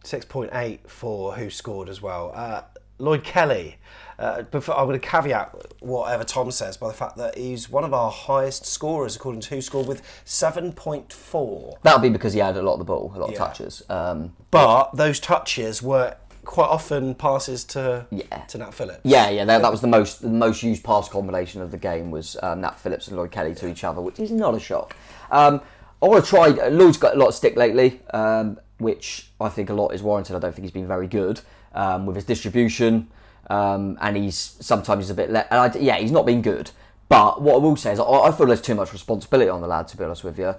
6.8 for who scored as well. Lloyd Kelly, but I'm going to caveat whatever Tom says by the fact that he's one of our highest scorers according to who scored with 7.4. That'll be because he had a lot of the ball, a lot of touches. But those touches were quite often passes to Nat Phillips. Yeah, that was the most used pass combination of the game was Nat Phillips and Lloyd Kelly to each other, which is not a shock. I want to try. Lloyd's got a lot of stick lately, which I think a lot is warranted. I don't think he's been very good with his distribution, and he's a bit. He's not been good. But what I will say is, I feel there's too much responsibility on the lad. To be honest with you,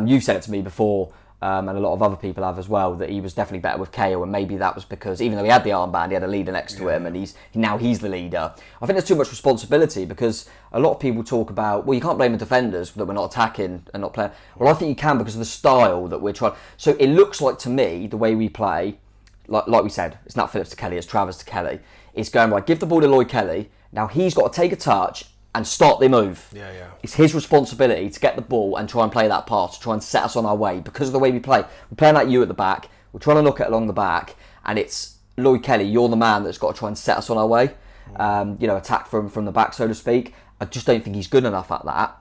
you've said it to me before. And a lot of other people have as well, that he was definitely better with Cahill, and maybe that was because even though he had the armband, he had a leader next to him, and he's the leader. I think there's too much responsibility because a lot of people talk about, well, you can't blame the defenders that we're not attacking and not playing. Well, I think you can because of the style that we're trying. So it looks like to me, the way we play, like we said, it's Nat Phillips to Kelly, it's Travers to Kelly. It's going, right, give the ball to Lloyd Kelly. Now he's got to take a touch and start the move. Yeah. It's his responsibility to get the ball and try and play that pass, to try and set us on our way because of the way we play. We're playing like you at the back. We're trying to look at along the back, and it's Lloyd Kelly. You're the man that's got to try and set us on our way. Attack from the back, so to speak. I just don't think he's good enough at that.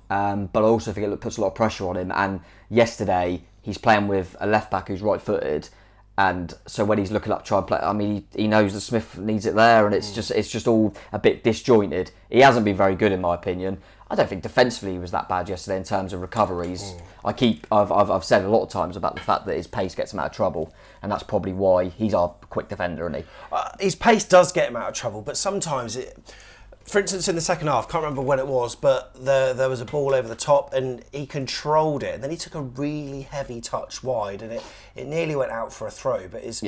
But I also think it puts a lot of pressure on him. And yesterday he's playing with a left back who's right-footed. And so when he's looking up to try and play, I mean, he knows that Smith needs it there, and it's just all a bit disjointed. He hasn't been very good, in my opinion. I don't think defensively he was that bad yesterday in terms of recoveries. I've said a lot of times about the fact that his pace gets him out of trouble, and that's probably why he's our quick defender, isn't he? His pace does get him out of trouble, but sometimes for instance, in the second half, can't remember when it was, but there was a ball over the top and he controlled it. And then he took a really heavy touch wide and it nearly went out for a throw, but his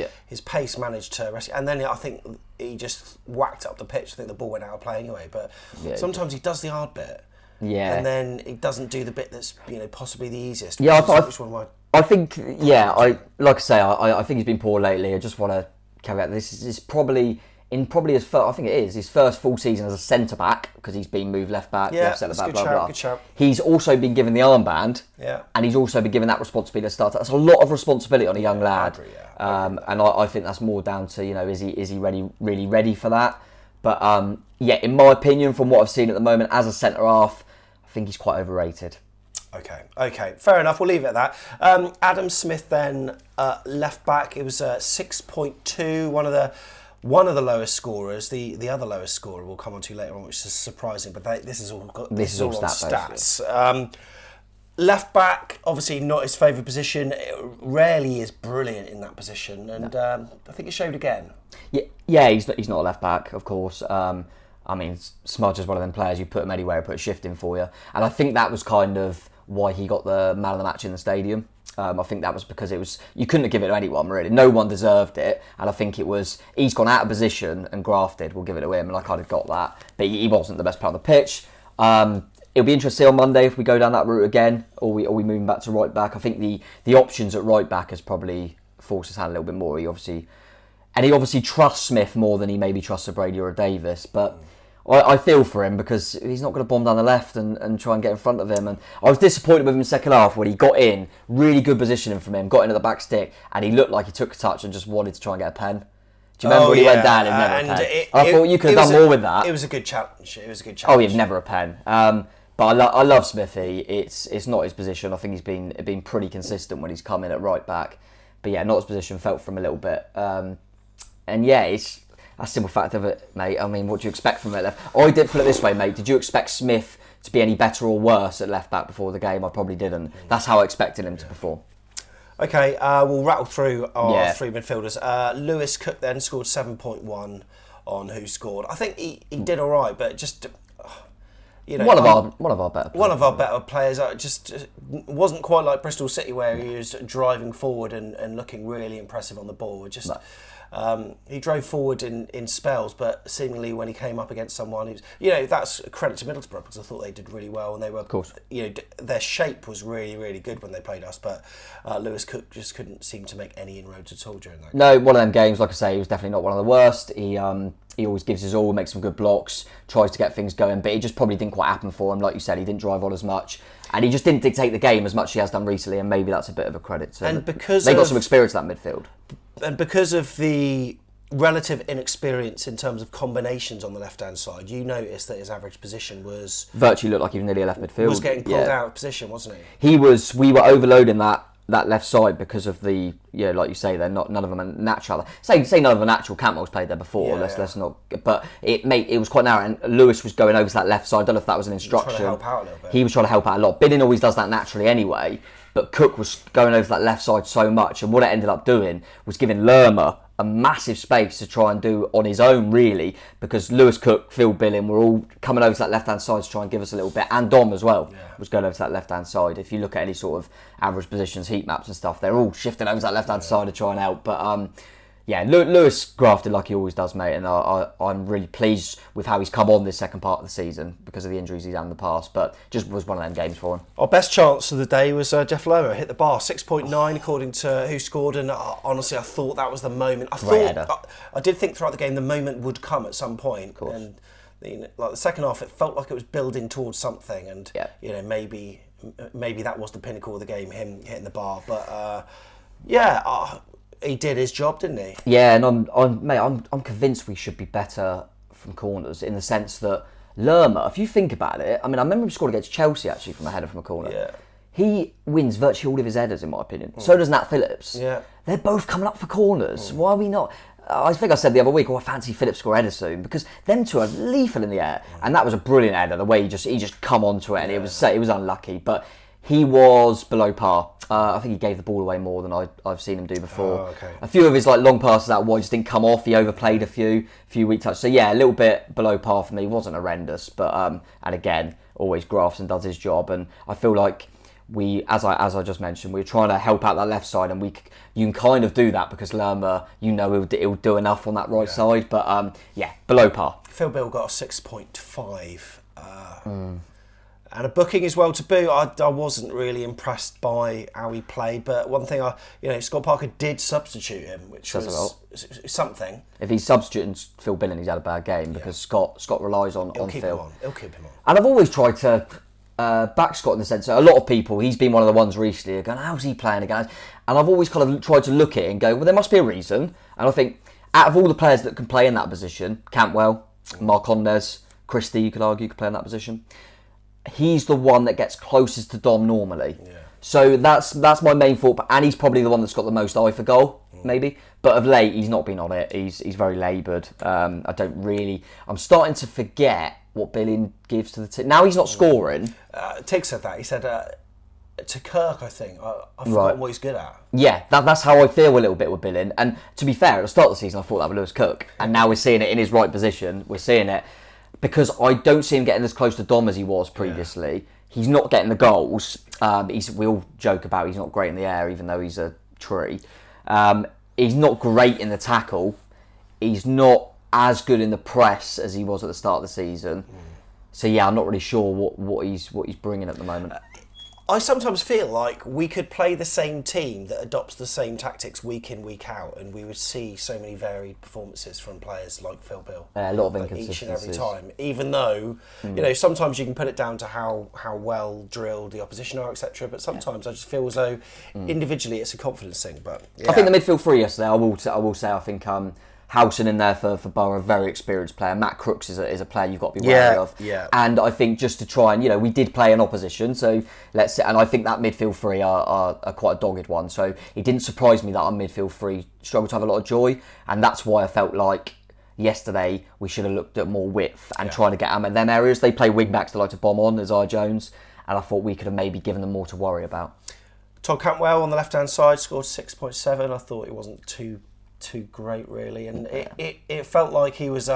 pace managed to rescue. And then I think he just whacked up the pitch. I think the ball went out of play anyway. But sometimes he does the hard bit. Yeah. And then he doesn't do the bit that's possibly the easiest. Yeah, I think he's been poor lately. I just want to caveat this is probably his first, I think it is his first full season as a centre back because he's been moved left back, left centre back, blah blah. Good shout. He's also been given the armband, and he's also been given that responsibility to start. That's a lot of responsibility on a young lad, I agree. And I think that's more down to is he really ready for that? But in my opinion, from what I've seen at the moment as a centre half, I think he's quite overrated. Okay, fair enough. We'll leave it at that. Adam Smith then left back. It was 6.2, one of the lowest scorers. The other lowest scorer we'll come on to later on, which is surprising, but this is all on stats. Left back, obviously not his favourite position. It rarely is brilliant in that position, and I think it showed again. Yeah, he's not a left back, of course. I mean, Smudge is one of them players, you put him anywhere, put a shift in for you. And I think that was kind of why he got the man of the match in the stadium. I think that was because you couldn't have given it to anyone, really. No one deserved it. And I think he's gone out of position and grafted, we'll give it to him. And I kind of got that. But he wasn't the best player on the pitch. It'll be interesting on Monday if we go down that route again, or we moving back to right back. I think the options at right back has probably forced his hand a little bit more. He obviously trusts Smith more than he maybe trusts a Brady or a Davis. But I feel for him because he's not going to bomb down the left and try and get in front of him. And I was disappointed with him in the second half when he got in, really good positioning from him, got into the back stick, and he looked like he took a touch and just wanted to try and get a pen. Do you remember when he went down and never a pen? I thought you could have done more with that. It was a good challenge. Oh, he'd never a pen. But I love Smithy. It's not his position. I think he's been pretty consistent when he's come in at right back. But yeah, not his position. Felt from a little bit. It's a simple fact of it, mate. I mean, what do you expect from it? I did put it this way, mate. Did you expect Smith to be any better or worse at left back before the game. I probably didn't. That's how I expected him to perform. Okay, we'll rattle through our three midfielders. Lewis Cook then scored 7.1 on Who Scored. I think he did all right, but just one of our better players. Just wasn't quite like Bristol City where he was driving forward and looking really impressive on the ball. He drove forward in spells, but seemingly when he came up against someone, he was, that's a credit to Middlesbrough because I thought they did really well and they were, of course, their shape was really, really good when they played us. But Lewis Cook just couldn't seem to make any inroads at all during that. No, one of them games, like I say, he was definitely not one of the worst. He always gives his all, makes some good blocks, tries to get things going, but it just probably didn't quite happen for him. Like you said, he didn't drive on as much. And he just didn't dictate the game as much as he has done recently, and maybe that's a bit of a credit to him. And because they got some experience at that midfield. And because of the relative inexperience in terms of combinations on the left-hand side, you noticed that his average position was... Virtually looked like he was nearly a left midfield. Was getting pulled out of position, wasn't he? We were overloading that left side because of the, like you say, none of them are natural. Say none of them are natural. Campbell's played there before. Let's not. But it was quite narrow, and Lewis was going over to that left side. I don't know if that was an instruction. He was trying to help out a little bit. He was trying to help out a lot. Bidden always does that naturally anyway. But Cook was going over to that left side so much, and what it ended up doing was giving Lerma a massive space to try and do on his own, really, because Lewis Cook, Phil Billing were all coming over to that left-hand side to try and give us a little bit, and Dom as well was going over to that left-hand side. If you look at any sort of average positions, heat maps and stuff, they're all shifting over to that left-hand side to try and help. But Lewis grafted like he always does, mate, and I'm really pleased with how he's come on this second part of the season because of the injuries he's had in the past, but just was one of them games for him. Our best chance of the day was Jeff Lerma, hit the bar, 6.9 according to Who Scored, and honestly I thought that was the moment. I did think throughout the game the moment would come at some point, and the second half it felt like it was building towards something, and maybe that was the pinnacle of the game, him hitting the bar, but he did his job, didn't he? Yeah, and I'm convinced we should be better from corners in the sense that Lerma, if you think about it, I remember him scored against Chelsea actually from a header from a corner. Yeah. He wins virtually all of his headers, in my opinion. So does Nat Phillips. Yeah. They're both coming up for corners. Why are we not? I think I said the other week, I fancy Phillips score header soon because them two are lethal in the air, and that was a brilliant header. The way he just come onto it, and it was unlucky, but he was below par. I think he gave the ball away more than I've seen him do before. Oh, okay. A few of his long passes out wide just didn't come off. He overplayed a few weak touches. So yeah, a little bit below par for me. Wasn't horrendous, but and again, always grafts and does his job. And I feel like we, as I just mentioned, we're trying to help out that left side, and you can kind of do that because Lerma, he'll do enough on that right side. But below par. Phil Bill got a 6.5. And a booking as well to boot. I wasn't really impressed by how he played, but one thing Scott Parker did substitute him, which was something. If he's substituting Phil Billing, he's had a bad game because Scott relies on Phil. He'll keep him on. And I've always tried to back Scott in the sense that a lot of people, he's been one of the ones recently going, how's he playing again? And I've always kind of tried to look at it and go, well, there must be a reason. And I think out of all the players that can play in that position, Cantwell, Marcondes, Christie, you could argue, could play in that position. He's the one that gets closest to Dom normally. Yeah. So that's my main thought. And he's probably the one that's got the most eye for goal, maybe. But of late, he's not been on it. He's very laboured. I'm starting to forget what Billing gives to the team. Now he's not scoring. Tig said that. He said to Kirk, I think. I forgot what he's good at. Yeah, that's how I feel a little bit with Billing. And to be fair, at the start of the season, I thought that was Lewis Cook. And now we're seeing it in his right position. We're seeing it. Because I don't see him getting as close to Dom as he was previously. Yeah. He's not getting the goals. We all joke about he's not great in the air, even though he's a tree. He's not great in the tackle. He's not as good in the press as he was at the start of the season. So yeah, I'm not really sure what he's bringing at the moment. I sometimes feel like we could play the same team that adopts the same tactics week in, week out, and we would see so many varied performances from players like Phil Bill. A lot of inconsistencies. Each and every time. Even though, sometimes you can put it down to how well drilled the opposition are, etc. But sometimes I just feel as though individually it's a confidence thing. But I think the midfield three yesterday, I will say, I think Howson in there for Boro, a very experienced player. Matt Crooks is a player you've got to be wary of. Yeah. And I think just to try and, we did play an opposition, so and I think that midfield three are quite a dogged one. So it didn't surprise me that our midfield three struggled to have a lot of joy, and that's why I felt like, yesterday we should have looked at more width and trying to get them in them areas. They play wing backs that like to bomb on, as I Jones, and I thought we could have maybe given them more to worry about. Todd Cantwell on the left hand side scored 6.7. I thought it wasn't too great really, and it felt like he was.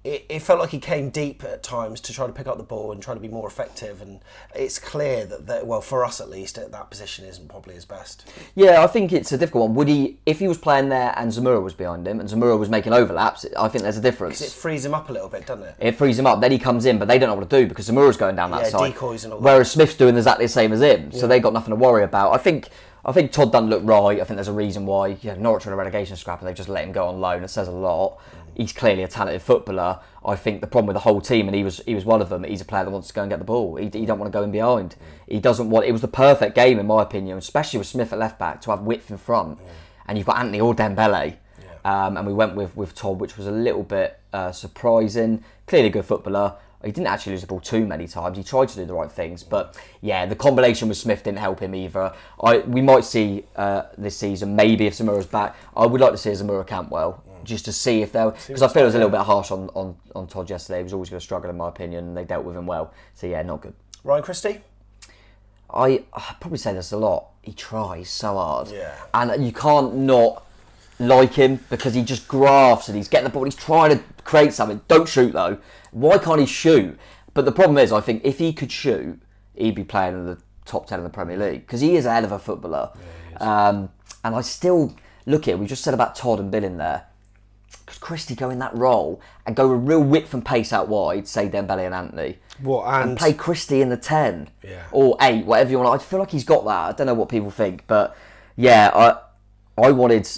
It felt like he came deep at times to try to pick up the ball and try to be more effective, and it's clear that well, for us at least, that position isn't probably his best. Yeah, I think it's a difficult one. Would he, if he was playing there and Zamora was behind him and Zamora was making overlaps, I think there's a difference. Because it frees him up a little bit, doesn't it? It frees him up, then he comes in, but they don't know what to do because Zamora's going down that side. Decoys and all that. Whereas Smith's doing exactly the same as him, so they've got nothing to worry about. I think Todd doesn't look right. I think there's a reason why. Norwich are in a relegation scrap and they've just let him go on loan. It says a lot. He's clearly a talented footballer. I think the problem with the whole team, and he was one of them, he's a player that wants to go and get the ball. He don't want to go in behind. He doesn't want. It was the perfect game in my opinion, especially with Smith at left back, to have width in front, and you've got Anthony or Dembele. And we went with Todd, which was a little bit surprising. Clearly a good footballer. He didn't actually lose the ball too many times. He tried to do the right things, but the combination with Smith didn't help him either. We might see this season, maybe if Zamora's back, I would like to see a Zamora Cantwell, just to see if they'll, because I feel it was a little bit harsh on Todd yesterday. He was always going to struggle in my opinion, and they dealt with him well. So not good. Ryan Christie? I probably say this a lot. He tries so hard, and you can't not like him because he just grafts and he's getting the ball. He's trying to create something. Don't shoot though. Why can't he shoot? But the problem is, I think if he could shoot, he'd be playing in the top 10 in the Premier League because he is a hell of a footballer. And I still look at it. We just said about Todd and Bill in there. Could Christie go in that role and go with real width and pace out wide, say Dembele and Anthony, and play Christie in the 10 or 8, whatever you want. I feel like he's got that. I don't know what people think, but I wanted.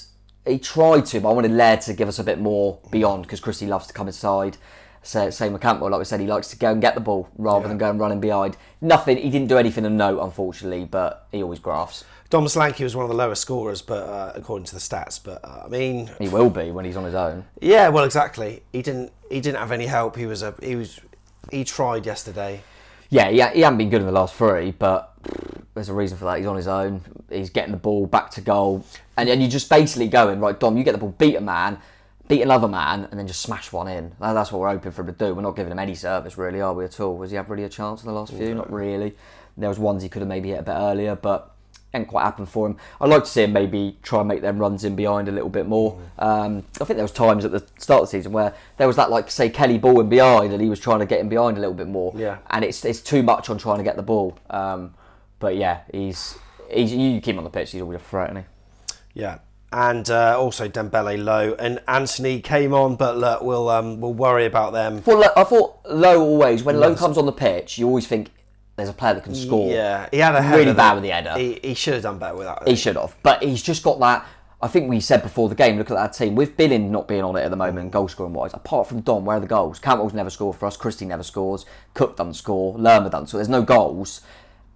He tried to, but I wanted Laird to give us a bit more beyond because Christie loves to come inside. Same with Campbell, like we said, he likes to go and get the ball rather than go and running behind. He didn't do anything of note, unfortunately, but he always grafts. Dom Solanke was one of the lowest scorers, but according to the stats. But I mean, he will be when he's on his own. Yeah, well, exactly. He didn't have any help. He tried yesterday. Yeah, he hadn't been good in the last 3, but there's a reason for that. He's on his own. He's getting the ball back to goal, and you're just basically going, right, Dom, you get the ball, beat a man, beat another man, and then just smash one in. That's what we're hoping for him to do. We're not giving him any service, really, are we, at all? Has he had really a chance in the last few? Not really. There was ones he could have maybe hit a bit earlier, but ain't quite happened for him. I'd like to see him maybe try and make them runs in behind a little bit more. I think there was times at the start of the season where there was that, like, say, Kelly ball in behind, and he was trying to get in behind a little bit more. Yeah. And it's too much on trying to get the ball. But he's you keep him on the pitch, he's always a threat, isn't he? Yeah. And also Dembele, Lowe, and Anthony came on, but look, we'll worry about them. I thought Lowe always, when Lowe comes on the pitch, you always think there's a player that can score. Yeah, he had a header really bad with the header. He should have done better with that. He should have, but he's just got that. I think we said before the game, look at that team with Billing not being on it at the moment, goal scoring wise. Apart from Dom, where are the goals? Campbell's never scored for us. Christie never scores. Cook doesn't score. Lerma doesn't. So there's no goals.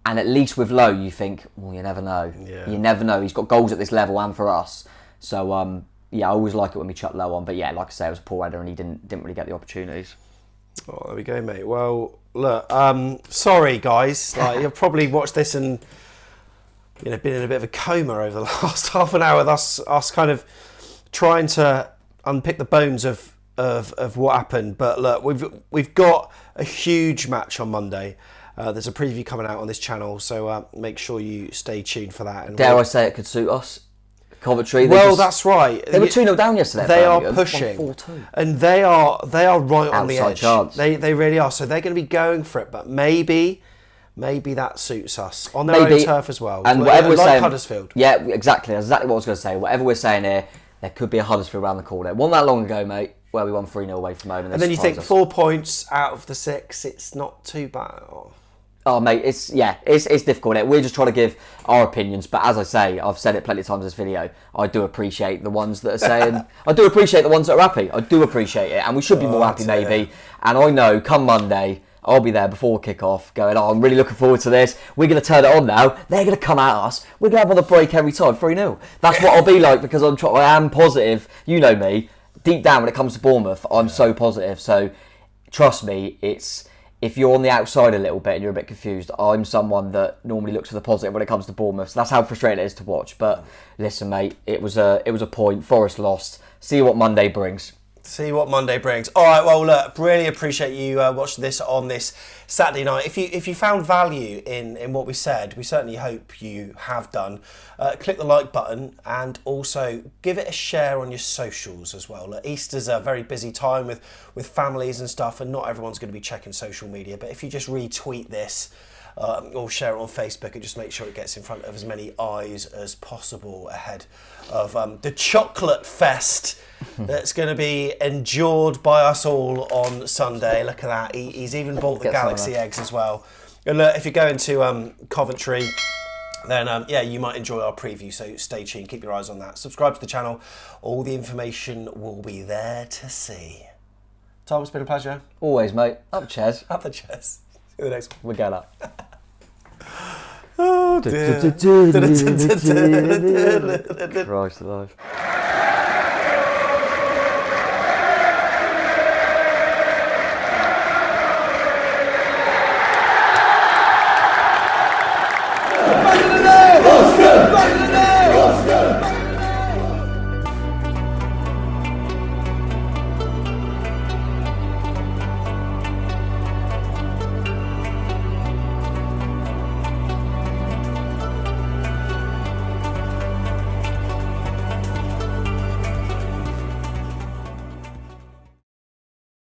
And at least with Lowe, you think, well, you never know. Yeah. You never know. He's got goals at this level and for us. So I always like it when we chuck Lowe on. But like I say, it was a poor header and he didn't really get the opportunities. Oh, there we go, mate. Well, look, sorry, guys. Like, you've probably watched this and been in a bit of a coma over the last half an hour with us kind of trying to unpick the bones of what happened. But look, we've got a huge match on Monday. There's a preview coming out on this channel, so make sure you stay tuned for that. And Dare I say it could suit us? Coventry. That's right. They were 2-0 down yesterday. They are pushing, 4-2. and they are right on the edge. Chance. They really are. So they're going to be going for it. But maybe that suits us on their own turf as well. And whatever we're saying, Huddersfield. Yeah, exactly. That's exactly what I was going to say. Whatever we're saying here, there could be a Huddersfield around the corner. It wasn't that long ago, mate, where we won 3-0 away from home. And then you think 4 points out of the 6. It's not too bad. Oh, mate, it's difficult. We're just trying to give our opinions, but as I say, I've said it plenty of times in this video, I do appreciate the ones that are saying, I do appreciate the ones that are happy. I do appreciate it, and we should be more happy maybe. And I know, come Monday, I'll be there before kick-off going, I'm really looking forward to this. We're going to turn it on now. They're going to come at us. We're going to have on the break every time, 3-0. That's what I'll be like, because I am positive. You know me. Deep down, when it comes to Bournemouth, I'm so positive. So, trust me, if you're on the outside a little bit and you're a bit confused, I'm someone that normally looks for the positive when it comes to Bournemouth. So that's how frustrating it is to watch. But listen, mate, it was a point. Forest lost. see what Monday brings. See what Monday brings. All right, well, look, really appreciate you watching this on this Saturday night. If you found value in what we said, we certainly hope you have done. Click the like button and also give it a share on your socials as well. Look, Easter's a very busy time with families and stuff, and not everyone's going to be checking social media. But if you just retweet this or share it on Facebook, it just makes sure it gets in front of as many eyes as possible ahead of the chocolate fest that's going to be endured by us all on Sunday. Look at that. He's even bought the Galaxy eggs as well. And look, if you're going to Coventry, then you might enjoy our preview, so stay tuned, keep your eyes on that. Subscribe to the channel, all the information will be there to see. Tom, it's been a pleasure. Always, mate. Up the chairs. Up the chairs. See you the next one. We'll get up. Oh dear. Christ alive.